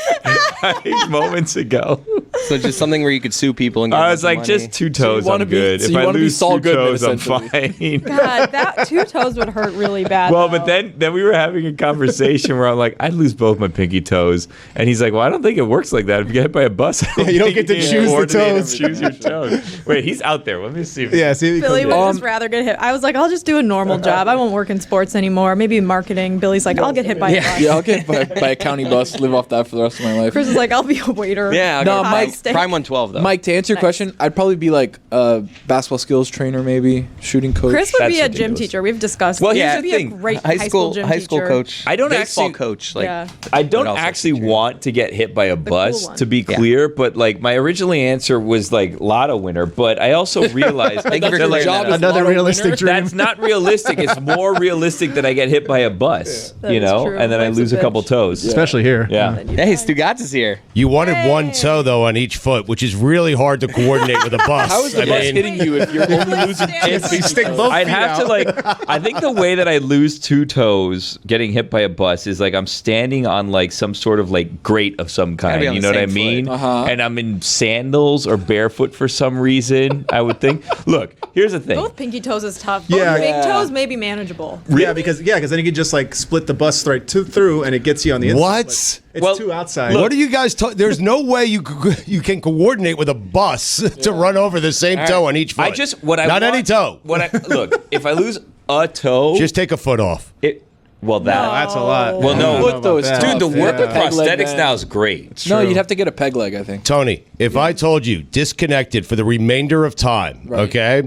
Moments ago. so just something where you could sue people and get I a was bunch like, of money. just 2 toes, wanna I'm be- good. so If you I wanna be lose Saul 2 Goodman, toes, I'm essentially. fine. God, that 2 toes would hurt really bad. Well, though. but then we were having a conversation where I'm like, I'd lose both my pinky toes, and he's like, well, I don't think it works like that. If you get hit by a bus, I you don't think get to you can choose the coordinate and toes. Choose your toes. Wait, he's out there. Let me see. Yeah, see, Billy would Um, just rather get hit. I was like, I'll just do a normal job. I won't work in sports anymore. Maybe marketing. Billy's like, I'll get hit by a bus. Yeah, I'll get by a county bus, live off that for the rest of my life. Chris is like, I'll be a waiter. Yeah, No, okay. stick. Prime 112 though. Mike, to answer your question, I'd probably be like a basketball skills trainer, maybe shooting coach. Chris would be a That's gym ridiculous. teacher. We've discussed. Well, He yeah, would be a great high school gym teacher. coach. I don't baseball actually- coach. Like, Yeah. I don't What else actually is true? want to get hit by a bus, one. to be Yeah. clear, but like my original answer was like lotto winner, but I also realized Thank you for that, like, clearing that up. Another Lotto realistic winner? dream. that's not realistic. It's more realistic that I get hit by a bus, That you is know, true. and then I Life's a lose a couple bitch. toes. Especially here. Yeah. Hey, Stugotz is here. You wanted one toe though on each foot, which is really hard to coordinate with a bus. How is the bus hitting you if you're only losing I'd have to like. I think the way that I lose two toes getting hit by a bus is like I'm standing on like some sort of like grate of some Gotta kind. be on You the know what I same mean? foot. And I'm in sandals or barefoot for some reason. I would think. Look, here's the thing. Both pinky toes is tough. Both Yeah. big Yeah. toes may be manageable. Yeah, because then you can just like split the bus right through, and it gets you on the inside. What? But It's Well, two outside. What are you guys? There's no way you can coordinate with a bus to run over the same toe on each foot. Not any toe. Look, if I lose a toe, Just take a foot off. That's a lot. Well, no. I don't know Foot, though, about is that. Dude, the work with Peg leg prosthetics band. now is great. No, you'd have to get a peg leg, I think. Tony, if I told you disconnected for the remainder of time, Right. okay,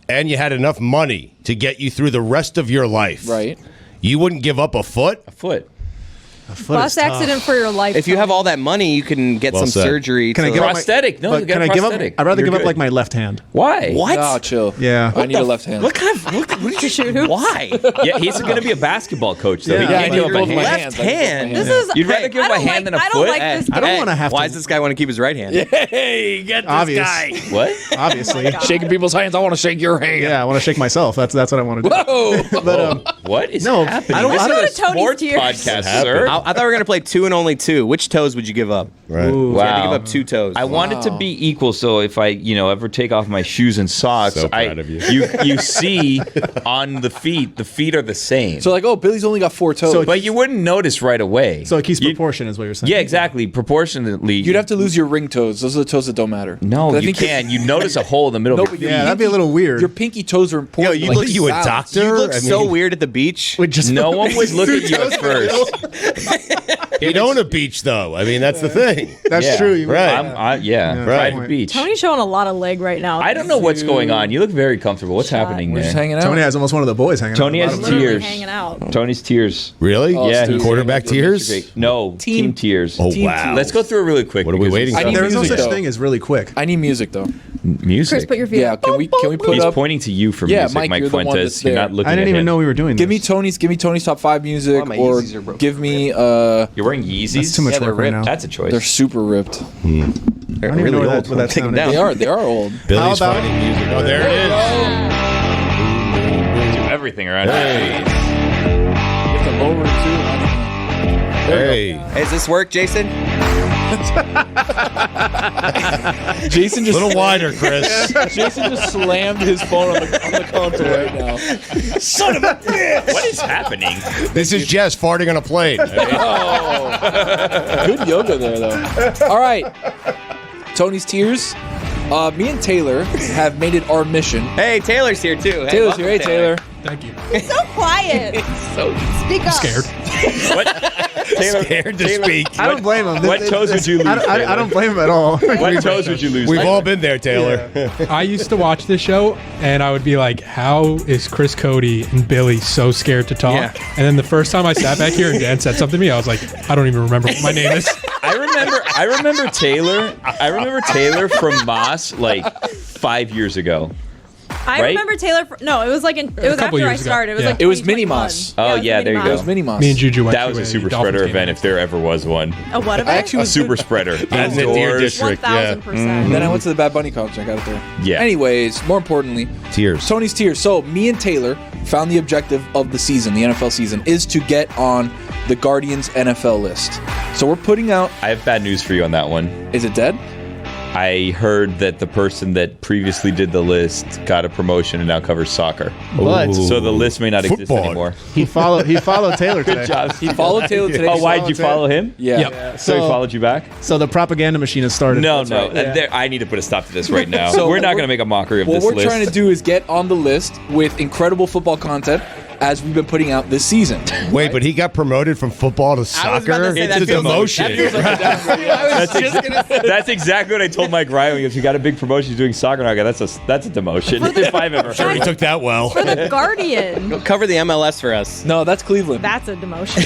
and you had enough money to get you through the rest of your life, Right. you wouldn't give up a foot? A foot. Bus accident for your life. If you have all that money, you can get Well some said. surgery. Can I to- give up Prosthetic. No, But you get can a I give up? prosthetic. I'd rather You're give up good. like my left hand. Why? What? No, chill. Yeah. I need a left hand. What kind of? What did you shoot? Why? Yeah, he's going to be a basketball coach, though. Yeah. He Yeah, I can't need give to up a roll with my hand. hands. Left hand. This is. You'd rather hey, give I up a don't hand like, than a I don't foot? like this. I don't want to have Why to. does this guy want to keep his right hand? Hey, get this Obvious. guy. What? Obviously. Shaking people's hands. I want to shake your hand. Yeah, I want to shake myself. That's what I want to do. Whoa. But What is No, happening? I don't- This I don't- is a Tony's sports tears. podcast, sir. I thought we were gonna play 2 and only 2. Which toes would you give up? Right. You had to Wow. give up 2 toes. I want it to be equal, so if I, ever take off my shoes and socks, So proud of you. you see on the feet are the same. So, like, oh, Billy's only got 4 toes. So- but you wouldn't notice right away. So it keeps You- proportion, is what you're saying. Yeah, exactly. Proportionately. You'd have to lose your ring toes. Those are the toes that don't matter. No, 'Cause I you think can. You notice a hole in the middle No, of but your Yeah, feet. that'd be a little weird. Your pinky toes are important. you like look- You a balance. doctor? You look I so mean- weird at the beach. Would just No one would look at you at first. You don't own a beach, though. I mean, that's the thing. That's Yeah. true. You Right. Yeah, Right. private beach. Tony's showing a lot of leg right now. I don't know what's going on. You look very comfortable. What's happening We're there? just hanging out. Tony has almost one of the boys hanging Tony out. has Literally tears. hanging out. Tony's tears. Really? Oh, Yeah, Stu. he's Quarterback tears? No, team tears. Oh, Team wow. Let's go through it really quick. What are we because waiting I for? need There is no music, such though. thing as really quick. I need music, though. Music. Chris, put your feet Yeah, up. can we put He's up? pointing to you for Yeah, music, Mike, Mike you're the one Fuentes. that's You're there. not looking I didn't at even him. know we were doing Give me this. Tony's top 5 music, Oh, my or Yeezys are broken. give me. You're wearing Yeezys? That's too much Yeah, they're work right ripped. now. That's a choice. They're super ripped. I don't even know what that Take them sound down. is. They are old. Billy's How about- finding music. Oh, there it is. do everything around Hey. You have to lower it too. Hey. Does this work, Jason? Jason A just little wider, Chris. Jason just slammed his phone on the console right now. What is happening? This is Jess farting on a plane. Good yoga there, though. All right, Tony's tears. Me and Taylor have made it our mission. Hey, Taylor's here too. Hey, Taylor's welcome, here. Hey, Taylor. Thank you. So quiet. Speak up. Scared. What? Taylor, Scared to speak. I don't blame him. What toes would you lose? I don't blame him at all. What toes would you lose? We've all been there, Taylor. I used to watch this show, and I would be like, how is Chris Cody and Billy so scared to talk? Yeah. And then the first time I sat back here and Dan said something to me, I was like, I don't even remember what my name is. I remember Taylor. I remember Taylor from Moss like 5 years ago. I Right? remember Taylor. It was like it was couple after I years ago. started. It was Yeah. like It was Mini 2021. Moss. Oh, it was yeah, Mini there you Moss. go. It was Mini Moss. Me and Juju went That to was a a super Dolphins spreader game. event if there ever was one. A what I event? actually A was super spreader. That's in your district. Yeah. 1000%. And then I went to the Bad Bunny concert. I got it there. Yeah. Anyways, more importantly, Tears. Tony's tears. So me and Taylor found the objective of the season, the NFL season, is to get on the Guardians NFL list. So we're putting out. I have bad news for you on that one. Is it dead? I heard that the person that previously did the list got a promotion and now covers soccer. What? So the list may not exist Football. anymore. He followed Taylor today. Good job. He followed Taylor today. Oh, why did you follow him? Yeah. Yep. So he followed you back? So the propaganda machine has started. No, That's no. right. There, I need to put a stop to this right now. So we're not what going to make a mockery of What this we're list. trying to do is get on the list with incredible football content as we've been putting out this season. Wait, but he got promoted from football to soccer? It's a demotion. That's exactly what I told Mike Ryan. He goes, "You got a big promotion. He's doing soccer now." I go, "That's a demotion if I've ever heard." He took that well. For the Guardian. Cover the MLS for us. No, that's Cleveland. That's a demotion.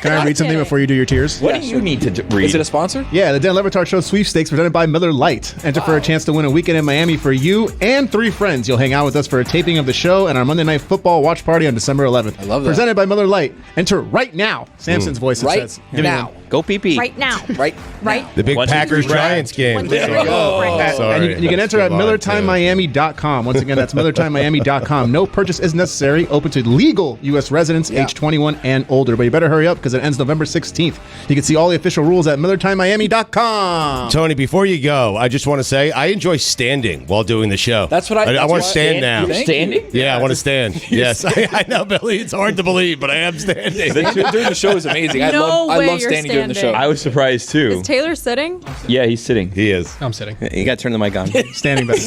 Can I read something before you do your tiers? What do you need to read? Is it a sponsor? Yeah, the Dan Le Batard Show sweepstakes presented by Miller Lite. Enter for a chance to win a weekend in Miami for you and 3 friends. You'll hang out with us for a taping of the show and our Monday Night Football watch party on December 11th. I love that. Presented by Miller Lite. Enter right now. Samson's voice. it Right says. now. Go PP. Right now. Right. Right. The big 1, 2, 3, Packers-Giants game. 1, 2, 3, Oh, go. Right. sorry. And you can enter at MillerTimeMiami.com. Once again, that's MillerTimeMiami.com. No purchase is necessary. Open to legal U.S. residents, age 21 and older. But you better hurry up because it ends November 16th. You can see all the official rules at MillerTimeMiami.com. Tony, before you go, I just want to say I enjoy standing while doing the show. That's what I want to stand now. Thank Standing? Yeah, I want to stand. Yes, I know, Billy. It's hard to believe, but I am standing. Doing the show is amazing. I No love way standing you're during the show. standing. I was surprised too. Is Taylor sitting? Yeah, he's sitting. He is. I'm sitting. You got to turn the mic on. Standing better.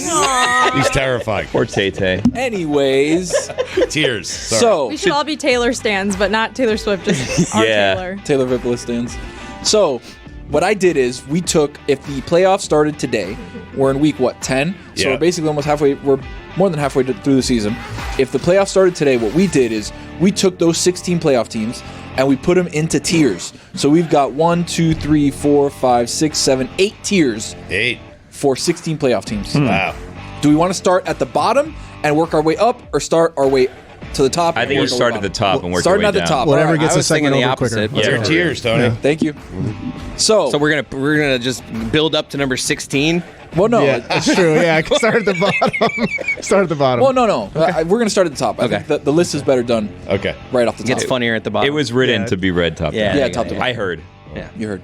He's terrifying. Poor Tay-Tay. Anyways, Tears. Sorry. so We should all be Taylor stands, but not Taylor Swift, just our Yeah. Taylor. Taylor Vipola stands. So, what I did is we took, if the playoffs started today, we're in week, 10? So Yeah. we're basically almost halfway, we're more than halfway through the season. If the playoffs started today, what we did is we took those 16 playoff teams and we put them into tiers. So we've got 1, 2, 3, 4, 5, 6, 7, 8 tiers 8. for 16 playoff teams. Wow. Do we want to start at the bottom and work our way up, or start our way to the top? I and think you work our way start at the bottom? top and work Starting your at way the down. top. Whatever All right. gets I a was thinking second the over quicker. opposite. Let's Yeah. go. Your tears, Tony. Thank you. So, So we're gonna just build up to number 16. well, no. Yeah, that's true. Yeah, I can start at the bottom. Start at the bottom. Well, no. We're going to start at the top. I think the list is better done Okay. right off the It top. gets funnier at the bottom. It was written to be read top. Yeah. down. Yeah, top to bottom. I heard. You heard.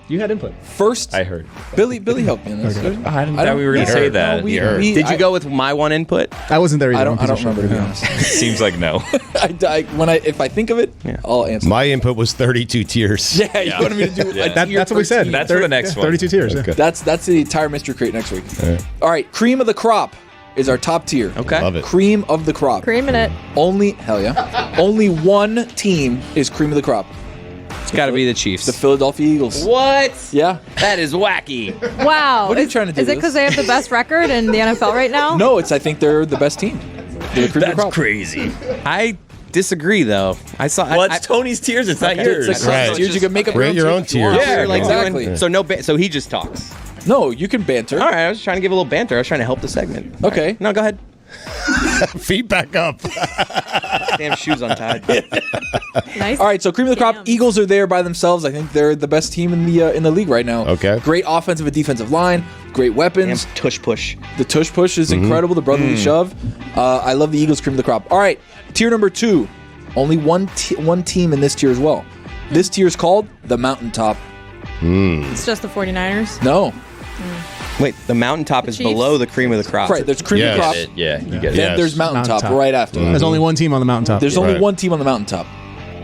You had input. First, I heard. Billy helped me in this. I didn't- thought we were gonna say that. You heard. Did you go with my one input? I wasn't there either. I don't I'm remember, to be yeah. honest. Seems like no. If I think of it, I'll answer. My input was 32 tiers. Yeah, you wanted me to do Yeah. That's what we said. That's for the next one. 32 tiers. Yeah. That's the entire mystery crate next week. All right, cream of the crop is our top tier. Okay. Love it. Cream of the crop. Creaming it. Only only one team is cream of the crop. It's got to be the Chiefs. The Philadelphia Eagles. What? Yeah. That is wacky. Wow. What are you trying to do, Is it Liz? because they have the best record in the NFL right now? No, I think they're the best team. They're the cream of the crop. crazy. I disagree, though. I saw. Well, I, it's Tony's tears. It's not yours. It's like Right. tiers. You can make up Create your own tiers. Yeah, like exactly. doing- so no. So he just talks. No, you can banter. All right. I was trying to give a little banter. I was trying to help the segment. Okay. All right. No, go ahead. Feet back up. Damn shoes untied. Nice. All right, so cream of the crop. Damn. Eagles are there by themselves. I think they're the best team in the league right now. Okay. Great offensive and defensive line. Great Damn weapons. tush push. The tush push is incredible. The brotherly shove. I love the Eagles cream of the crop. All right, tier number 2. Only one team in this tier as well. This tier is called the Mountaintop. It's just the 49ers. No, Wait, the mountaintop is Chiefs? below the cream of the crop. right. There's cream of the crop. Yes. Yeah, you get Then it. Yes. there's Mountaintop, Mountaintop. right after. There's only one team on the mountaintop. There's only Right. one team on the Mountaintop.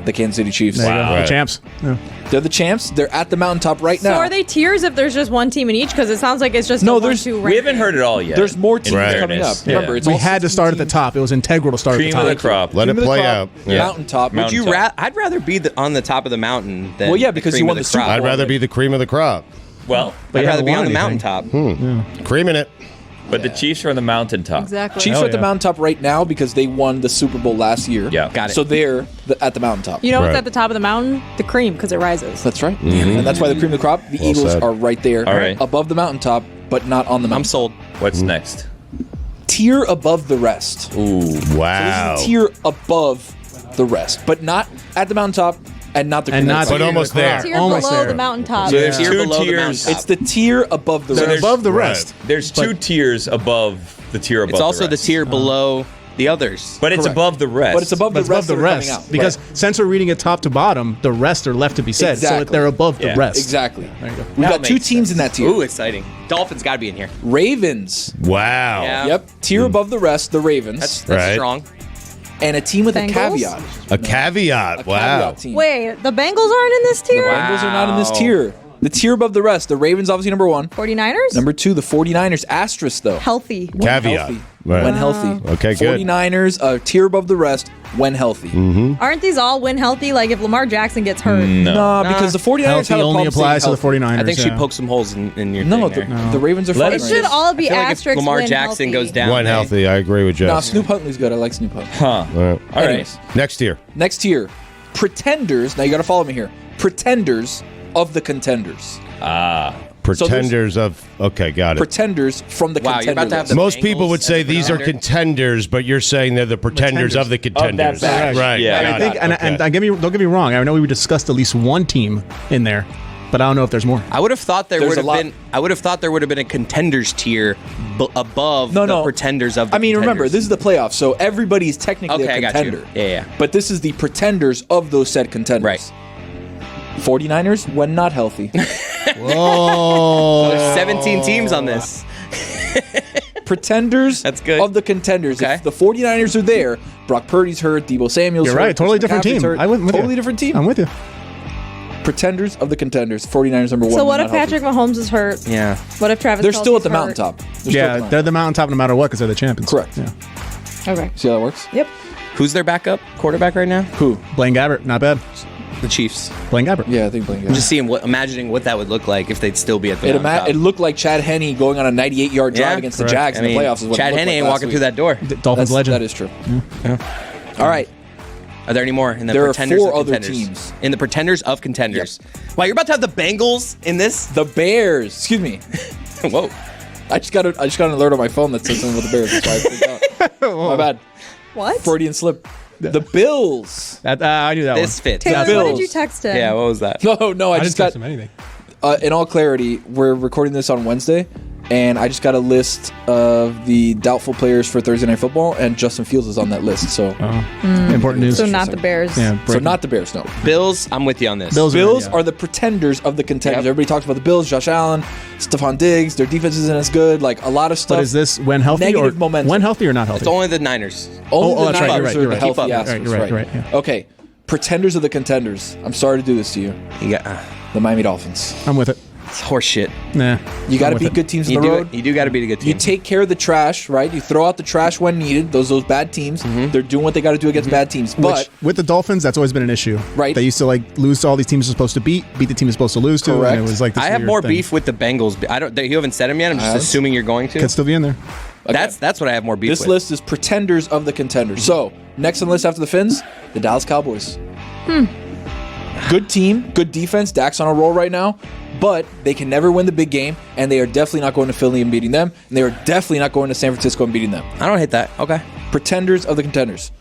The Kansas City Chiefs. There you go. Wow. The champs. Yeah. They're the champs. They're at the Mountaintop right So now. are they tiers if there's just one team in each? Because it sounds like it's just No, a there's- 1-2 We haven't heard it all yet. There's more in teams coming fairness. up. Remember, it's We all had to 16 start at the teams. top. It was integral to start Cream at the of top. the crop. Let Cream it of the play crop, out. Yeah. Mountaintop. Would you Mountaintop. I'd rather be on the top of the mountain than Well, yeah, because the you cream won of the Super crop. Bowl. I'd rather be the cream of the crop. Well, I'd you rather haven't be on won the anything. mountaintop. Creaming it. but the Chiefs are on the mountaintop. Exactly. Chiefs are at the Mountaintop right now because they won the Super Bowl last year. Yeah. Got it. So they're at the Mountaintop. You know what's Right. at the top of the mountain? The cream, because it rises. That's right. And that's why the cream of the crop, the Well Eagles said. are right there. All right. Above the Mountaintop, but not on the I'm mountain. sold. What's next? Tier above the rest. Ooh. Wow. This is a tier above the rest, but not at the Mountaintop and not the cream And of not the crop. But almost there. Tier Almost below there. the mountaintop. So there's Tier two below the tiers. mountaintop. It's the tier above the So rest. there's- Above the Right. rest. There's two tiers above the tier above It's also the rest. tier below the others. But it's Correct. above the rest. But it's above But the it's rest above the that are coming rest. out. Because since we're reading it top to bottom, the rest are left to be said. So Exactly. that they're above Yeah. the rest. Exactly. There you go. We've That got two makes teams sense. in that tier. Ooh, exciting. Dolphins got to be in here. Ravens. Wow. Yeah. Yep. Tier above the rest, the Ravens. That's Right. strong. And a team with Bengals? a caveat. A caveat. A Wow. caveat team. Wait, the Bengals aren't in this tier? The Bengals are not in this Wow. tier. The tier above the rest, the Ravens obviously number 1. 49ers? Number 2, the 49ers. Asterisk, though. Healthy. When Caveat. healthy. Right. When healthy. Okay, good. 49ers, a tier above the rest, when healthy. Aren't these all when healthy? Like if Lamar Jackson gets hurt. No, because the 49ers Healthy have a only problem applies to saying the healthy. 49ers. I think she yeah. poked some holes in your No, thing there. the Ravens are Let fine. It should all be I feel like if asterisks Lamar when Jackson healthy. goes down, When healthy, I agree with Jess. No, Snoop Huntley's good. I like Snoop Huntley. Huh. All right. All Anyways, right. Next tier. next tier, pretenders. Now you got to follow me here. Pretenders of the contenders. Pretenders of. Okay, got it. Pretenders from the Wow, you're contender about to have list. the Most Bengals people would as say a these are contender. contenders, but you're saying they're the pretenders of the contenders. bag. Right. Yeah. got I think, it. and Okay. don't get me wrong. I know we discussed at least one team in there, but I don't know if there's more. I would have thought there There's would a have lot. been. I would have thought there would have been a contenders tier above the pretenders of. The I mean, remember, contenders. this is the playoffs, so everybody's technically Okay, a I got you. contender. Yeah. But this is the pretenders of those said contenders. Right. 49ers when not healthy. Whoa. There's 17 teams on this. Pretenders That's good. of the contenders. Okay. If the 49ers are there, Brock Purdy's hurt, Debo Samuel's You're hurt. right. Totally Christian different team. McCaffrey's hurt. I went with Totally you. different team. I'm with you. Pretenders of the contenders. 49ers number 1. So what when if not healthy. Patrick Mahomes is hurt? Yeah. What if Travis They're still at the Kelce's hurt? mountaintop. They're the mountaintop no matter what because they're the champions. Correct. Yeah. Okay. See how that works? Yep. Who's their backup quarterback right now? Who? Blaine Gabbert, not bad. The Chiefs. Blaine Gabbert. Yeah, I think Blaine. I'm just imagining what that would look like if they'd still be at the mountaintop. It looked like Chad Henne going on a 98-yard drive Yeah, against correct. the Jags in the playoffs. Is what Chad it looked Henne like ain't last walking week. through that door. Dolphins legend. That is true. All right. Are there any more in the There are pretenders 4 of other contenders? teams. In the pretenders of contenders. Wow, you're about to have the Bengals in this? The Bears. Excuse me. Whoa. I just got an alert on my phone that said something about the Bears. That's why I freaked out. My bad. What? Freudian slip. The Bills. I knew that This one. fits. Taylor, Bills. what did you text him? Yeah, what was that? No, I I just didn't text got. him anything. In all clarity, we're recording this on Wednesday, and I just got a list of the doubtful players for Thursday Night Football, and Justin Fields is on that list. So, Important news. So not the Bears. Yeah, so breaking. not the Bears. No. Bills, I'm with you on this. Bills. Bills Yeah. are the pretenders of the contenders. Yep. Everybody talks about the Bills, Josh Allen, Stephon Diggs. Their defense isn't as good. Like a lot of stuff. But is this when healthy Negative or momentum. when healthy or not healthy? It's only the Niners. Only the that's right, you're Niners right, are you're the right. healthy Keep up. aspects, You're right, yeah. Okay, pretenders of the contenders. I'm sorry to do this to you. You got The Miami Dolphins. I'm with it. it's horse shit. Nah. You got to I'm with beat it. good teams on You the do, road. you do got to beat a good team. You take care of the trash, right? You throw out the trash when needed. Those bad teams. They're doing what they got to do against bad teams. But Which, with the Dolphins, that's always been an issue. Right. They used to lose to all these teams they're supposed to beat the team is supposed to lose to. Correct. And it was like this I have weird more thing. beef with the Bengals. You haven't said them yet. I'm just have. assuming you're going to. Could still be in there. That's what I have more beef this with. list is pretenders of the contenders. So next on the list after the Finns, the Dallas Cowboys. Good team, good defense. Dak's on a roll right now, but they can never win the big game, and they are definitely not going to Philly and beating them, and they are definitely not going to San Francisco and beating them. I don't hate that. Okay. Pretenders of the contenders.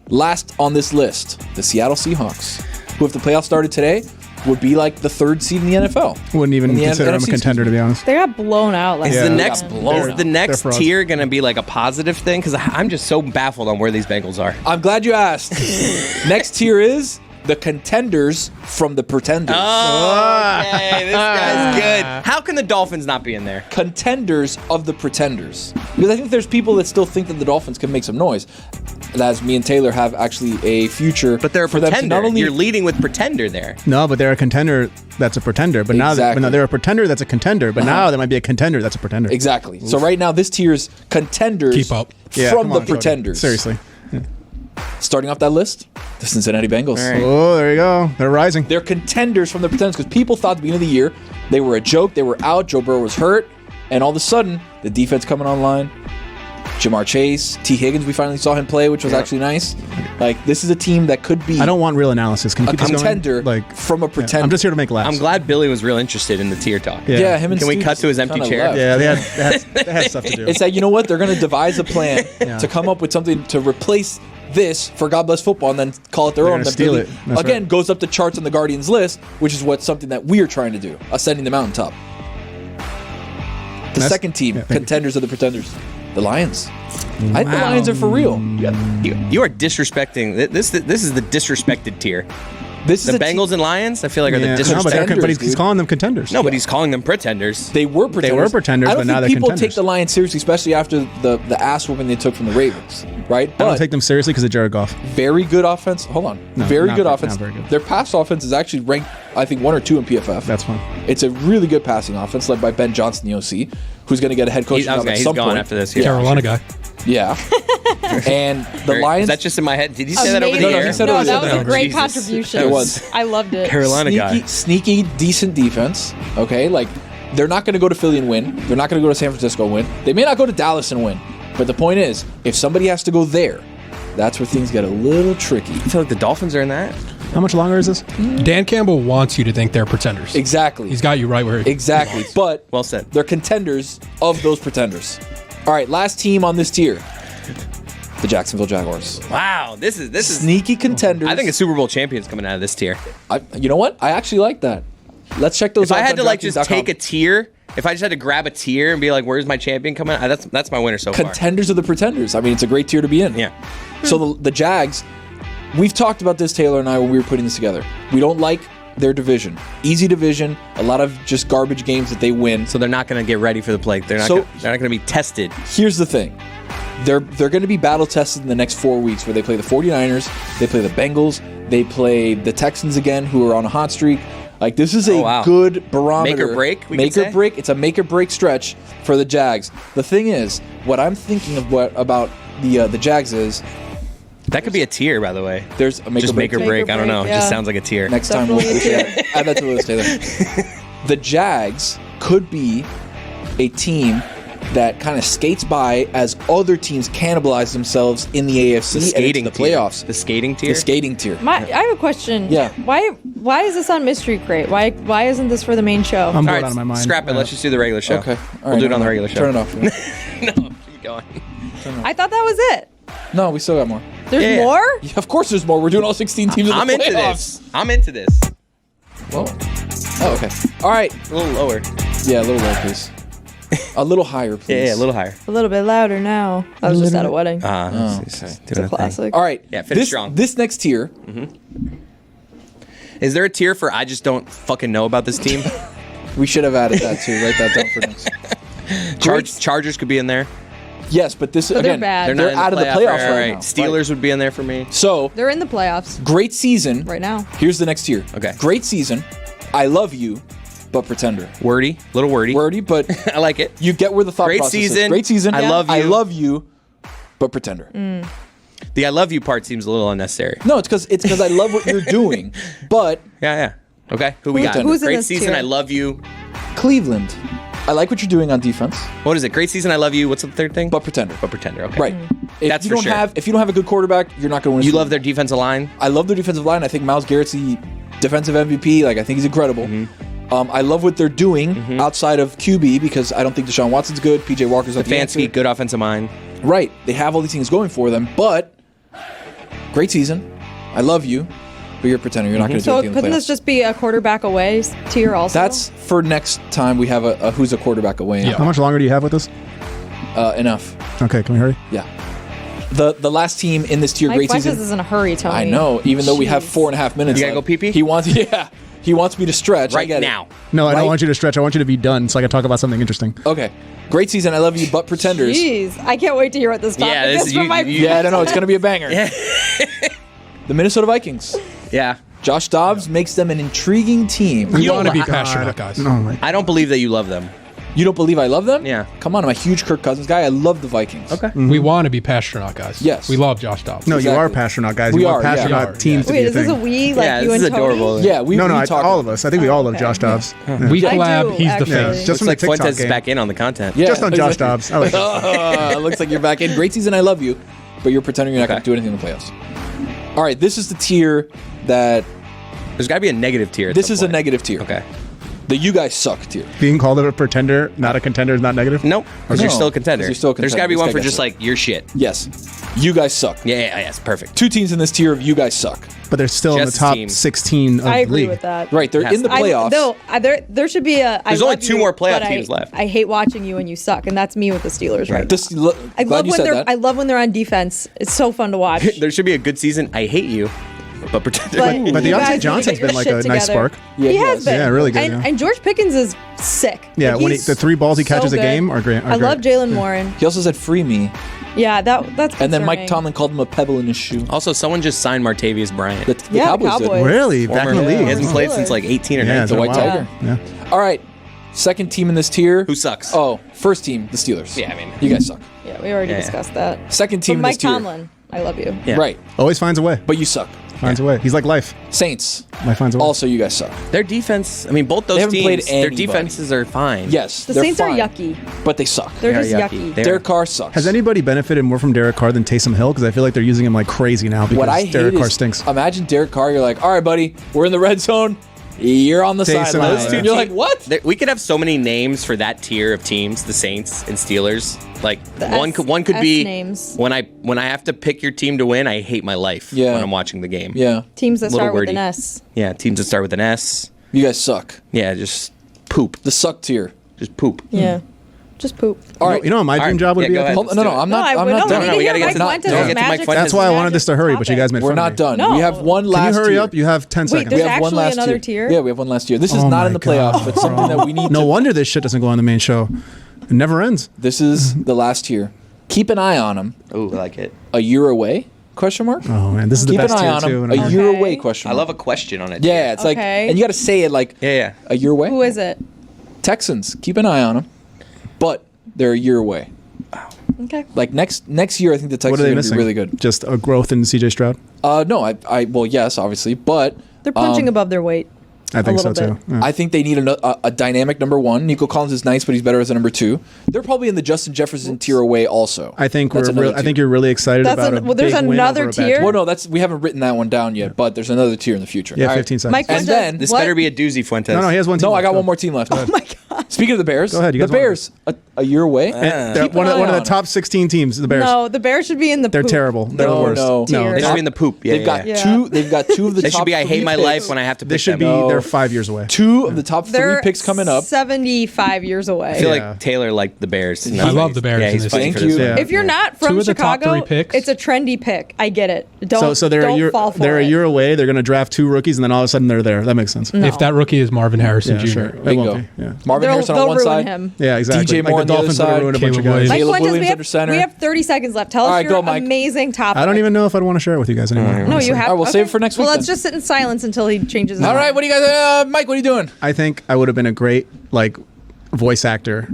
Last on this list, the Seattle Seahawks, who if the playoffs started today, would be like the 3rd seed in the NFL. Wouldn't even In the consider them a NFC, contender, to be honest. They got blown out last Is Yeah. the week. next blown is out. the next frauds. tier going to be like a positive thing? Because I'm just so baffled on where these Bengals are. I'm glad you asked. Next tier is the contenders from the pretenders. Okay, this guy's good. How can the Dolphins not be in there? Contenders of the pretenders. Because I think there's people that still think that the Dolphins can make some noise. And as me and Taylor have actually a future But they're a for them to pretender. not only You're leading with pretender there. No, but they're a contender that's a pretender. But now Exactly. they're a pretender that's a contender. But now they might be a contender that's a pretender. Exactly. So right now this tier is contenders Keep up. Yeah, from come the on, Cody. pretenders. Seriously. Starting off that list, the Cincinnati Bengals. All right. Oh, there you go. They're rising. They're contenders from the pretenders because people thought at the beginning of the year they were a joke, they were out, Joe Burrow was hurt, and all of a sudden the defense coming online. Jamar Chase, T. Higgins, we finally saw him play, which was actually nice. Like this is a team that could be I don't want real analysis. Can you a keep this going? contender from a pretender. I'm just here to make laughs. I'm glad Billy was real interested in the tier talk. Yeah. Yeah, him and Can we Steve cut to his empty kinda chair? left. Yeah, they had stuff to do. It's like, you know what? They're going to devise a plan to come up with something to replace this for God Bless Football and then call it their They're own. gonna That steal Billy, it. That's again, right. goes up the charts on the Guardians list, which is something that we're trying to do, ascending the mountaintop. The That's- second team, yeah, thank you. contenders of the pretenders, the Lions. I think the Lions are for real. You are disrespecting. This is the disrespected tier. This is The a team- Bengals and Lions, I feel like are the No, disrespect. but he's dude. calling them contenders. No, but he's calling them pretenders. They were pretenders. They were pretenders, I don't but think now they're people contenders. take the Lions seriously, especially after the ass whooping they took from the Ravens, right? I don't take them seriously because of Jared Goff. Very good offense. Hold on. No, very not good very- offense. not very good. Their pass offense is actually ranked, I think, 1 or 2 in PFF. That's fine. It's a really good passing offense led by Ben Johnson, the OC, who's going to get a head coaching job at He's some gone point. after this. Yeah. Carolina guy. Yeah. And the Lions. Is that just in my head? Did he say that over the Amazing. air? he said no, it was that in was there. a great Jesus. contribution. It was. I loved it. Carolina guy. sneaky, decent defense. Okay, like they're not going to go to Philly and win. They're not going to go to San Francisco and win. They may not go to Dallas and win. But the point is, if somebody has to go there, that's where things get a little tricky. I feel like the Dolphins are in that. How much longer is this? Dan Campbell wants you to think they're pretenders. Exactly. He's got you right where. Exactly. But Well said. they're contenders of those pretenders. All right, last team on this tier, the Jacksonville Jaguars. Wow, this is Sneaky contenders. I think a Super Bowl champion's coming out of this tier. You know what? I actually like that. Let's check those If I odds had on to like just DraftKings.com. take a tier, if I just had to grab a tier and be like, "Where's my champion coming out?" That's my winner so far. Contenders of the pretenders. I mean, it's a great tier to be in. Yeah. So the Jags, we've talked about this, Taylor and I, when we were putting this together. We don't like their division. Easy division, a lot of just garbage games that they win. So they're not going to get ready for the play. They're not. So- They're not going to be tested. Here's the thing. They're going to be battle tested in the next 4 weeks where they play the 49ers, they play the Bengals, they play the Texans again, who are on a hot streak. Like, this is a wow. good barometer. Make or break, we Make could or say? break. It's a make or break stretch for the Jags. The thing is, what I'm thinking of about the Jags is That could be a tier, by the way. there's a make Just or break. make or break. I don't know. It yeah. just sounds like a tier. Next time we'll Definitely a tier. add that to the list, Taylor. The Jags could be a team that kind of skates by as other teams cannibalize themselves in the AFC The and skating into the playoffs. The skating tier. The skating tier. I have a question. Yeah. Why is this on Mystery Crate? Why isn't this for the main show? I'm All bored right, out of my mind. scrap it. Let's just do the regular show. Okay. All We'll right, do it on the no, regular show. Turn it off. No, keep going. I thought that was it. No, we still got more. There's Yeah. more? Yeah, of course there's more. We're doing all 16 teams in the I'm into playoffs. this. I'm into this. Whoa. Oh, okay. All right. A little lower. Yeah, a little lower, please. A little higher, please. Yeah, a little higher. A little bit louder now. I was just at a wedding. okay. It's a classic. All right. Yeah, finish this, strong. This next tier, Is there a tier for I just don't fucking know about this team? we should have added that too. Write that down for next. Chargers could be in there. Yes, but this they're again, bad. They're they're not in out of the playoffs right now. Steelers would be in there for me. So, They're in the playoffs great season. right now. Here's the next tier. Okay. Great season. I love you, but pretender. Wordy, little wordy. Wordy, but I like it. you get where the thought Great process is. season. Great season. I love I you. love you, but pretender. The I love you part seems a little unnecessary. No, it's because I love what you're doing, but Yeah. Okay, who we got? Who's in Great this season. tier? I love you. Cleveland. I like what you're doing on defense, What is it? Great season. I love you. What's the third thing? but pretender. But pretender. Okay. Right. If That's you for don't sure. have if you don't have a good quarterback, you're not going to win. a You Super love Bowl. their defensive line. I love their defensive line. I think Myles Garrett's the defensive MVP. Like, I think he's incredible. I love what they're doing outside of QB because I don't think Deshaun Watson's good. PJ Walker's not the answer. Stefanski, good offensive mind. Right. They have all these things going for them, but great season. I love you, but you're a pretender. You're not going to do So anything in the couldn't this playoffs. just be a quarterback away tier also? That's for next time we have a who's a quarterback away. Yeah. How much longer do you have with this? Enough. Okay, can we hurry? Yeah. The last team in this tier, Mike great Fuentes season. is in a hurry, Tony. I know. Even though we have Jeez. 4.5 minutes, You gotta left. go pee-pee? He wants, yeah. He wants me to stretch. I Right get it. now. No, I Right? don't want you to stretch. I want you to be done so I can talk about something interesting. Okay. Great season. I love you, but pretenders. Jeez, I can't wait to hear what this topic Yeah, this is is from you- my. you- Yeah, I don't know. It's going to be a banger. The Minnesota Vikings. Yeah. Josh Dobbs makes them an intriguing team. You want to be I- passionate, guys. Oh my. I don't believe that you love them. You don't believe I love them? Yeah. Come on, I'm a huge Kirk Cousins guy. I love the Vikings. Okay. We want to be passionate, guys. Yes. We love Josh Dobbs. No, you are Exactly. passionate guys. We You are, want yeah. passionate We are, teams to Wait, be a is this thing. a we? Like Yeah, you this and is Tony? adorable. Yeah, we No, talk all of us. I think we all love okay. Josh Dobbs. We I collab. do, He's the actually. Yeah, face. just Looks from like the TikTok Fuentes is game. back in on the content. Yeah, Just on Josh exactly. Dobbs. I like that. Looks like you're back in. Great season. I love you, but you're pretending you're not Okay. going to do anything in the playoffs. All right, this is the tier that There's got to be a negative tier. At this some is a point. negative tier. Okay. The you guys suck tier. Being called a pretender, not a contender, is not negative. Nope. Because No, you're still a contender. 'cause you're still a There's got to be contender. one This for guy just gets like your shit. Yes, you guys suck. Yeah, yes, perfect. 2 teams in this tier of you guys suck. But they're still in the Jets' top team. 16 of I the agree league. with that. Right, they're Has in the to. playoffs. There should be a. There's I only love 2 you, more playoff but teams left. I hate watching you when you suck, and that's me with the Steelers right now. This, I glad love you when said they're. that. I love when they're on defense. It's so fun to watch. There should be a good season. I hate you. but pretender. But you guys Deontay need to Johnson's get been your like a shit nice together. spark. Yeah, he he has has. been. Yeah, really good, And, yeah. and George Pickens is sick. Yeah, Like, when he's the 3 balls he so catches a good. game are great. I love Jalen Warren. He also said free me. Yeah, that's And then Mike concerning. Tomlin called him a pebble in his shoe. Also, someone just signed Martavius Bryant. The Yeah, the Cowboys did. Cowboys. Really? Back in the Former- league. He hasn't played Steelers. since like 18 or Yeah, 19. it's The White Yeah. Tiger. Yeah. All right. Second team in this tier. Who sucks? Oh, first team, the Steelers. Yeah, I mean- you guys suck. Yeah, we already Yeah. discussed that. Second team But in Mike this tier. Tomlin, I love you. Yeah. Right. Always finds a way. But you suck. Finds a way. He's like life. Saints. Life finds a way. Also, you guys suck. Their defense, I mean, both those haven't played teams, their anybody. defenses are fine. Yes. The they're Saints fine, are yucky. but they suck. They're They're just yucky. yucky. They're- Derek Carr sucks. Has anybody benefited more from Derek Carr than Taysom Hill? Because I feel like they're using him like crazy now because What I Derek hate Carr is, stinks. imagine Derek Carr. You're like, all right, buddy, we're in the red zone. You're on the Taysom sideline. Hill, yeah. You're like, what? We could have so many names for that tier of teams, the Saints and Steelers. Like The one could S be names. when I have to pick your team to win, I hate my life Yeah. when I'm watching the game. Yeah. Teams that Little start with wordy. an S. Yeah, teams that start with an S. You guys suck. Yeah, just poop. The suck tier. Just poop. Yeah. Just poop. All right. You know what my All dream right. job would Yeah, be? go I think? ahead. Hold, no, I'm not. I'm not done. we gotta get to- Fuentes' don't get to Mike magic- Fuentes. That's why I wanted magic this to hurry, but you guys made We're fun not of me. done. No. We have one Can last you hurry tier. up? You have 10 Wait, seconds. We there's have one actually last another tier? Yeah, we have one last tier. This is Oh not in my the playoffs, God. but something that we need No to. wonder this shit doesn't go on the main show. It never ends. This is the last tier. Keep an eye on him. Oh, I like it. A year away? Question mark. Oh man, this is the Keep an best eye tier on too. him. and A I'm- year Okay. away? Question I mark. love a question on it. Yeah, it's like, Okay. and you got to say it like Yeah. a year away. Who is it? Texans. Keep an eye on them, but they're a year away. Okay. Like next year, I think the What Texans are are they going to missing? be really good. Just a growth in CJ Stroud. No, well, yes, obviously, but They're punching above their weight. I think so little too. bit. Yeah. I think they need a dynamic number one. Nico Collins is nice, but he's better as a number two. They're probably in the Justin Jefferson tier away also. I think That's another I think tier. you're really excited That's about well, there's big win another over a bad tier? team. Well, no, we haven't written that one down yet, but there's another tier in the future. Yeah, All right. 15 seconds. Mike And Fuentes, then- This what? better be a doozy, Fuentes. No, he has one team. No, I left. got Go one more team left. Oh my God. Speaking of the Bears, Go ahead, you the guys want Bears a year away. And they're Keep an one of eye the on top 16 teams, the Bears. No, the Bears should be in the They're poop. terrible. They're the No, worst. no. Tier. They should be in the poop. Yeah, They've got yeah. two. They've got two of the They top. should be. I hate 3 my picks. life when I have to. They pick should them. be. No. They're 5 years away. Two of the top 3 They're picks coming up. 75 years away. I feel Yeah. like Taylor liked the Bears. I love the Bears Yeah, in he's this fighting Thank for this you. one. Yeah. If you're not from Two of the top Chicago, 3 picks. it's a trendy pick. I get it. Don't So they're don't a year. fall for They're it. a year away. They're going to draft 2 rookies, and then all of a sudden they're there. That makes sense. No. If that rookie is Marvin Harrison Yeah, Jr. sure. It Bingo. won't be. Yeah. Marvin Harrison They'll on one ruin side. him. Yeah, exactly. DJ Moore like on the the other Dolphins would side. ruin a bunch of Caleb guys. Mike Caleb Fuentes, Williams we under center. have 30 seconds left. Tell us All right, your go, Mike. amazing topic. I don't even know if I'd want to share it with you guys anymore. No, you honestly. have. All right, we'll save it for next Well, week let's then. just sit in silence until he changes his All right, mind. what do you guys? Mike, what are you doing? I think I would have been a great voice actor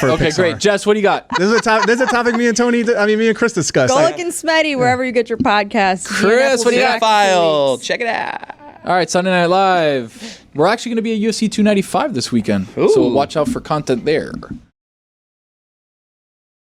for Okay, Pixar. great. Jess, what do you got? This is a topic me and Chris discussed. Golic and Smetty, wherever you get your podcasts. Chris, what do you got? File. Check it out. All right, Sunday Night Live. We're actually going to be at UFC 295 this weekend, so Ooh. watch out for content there.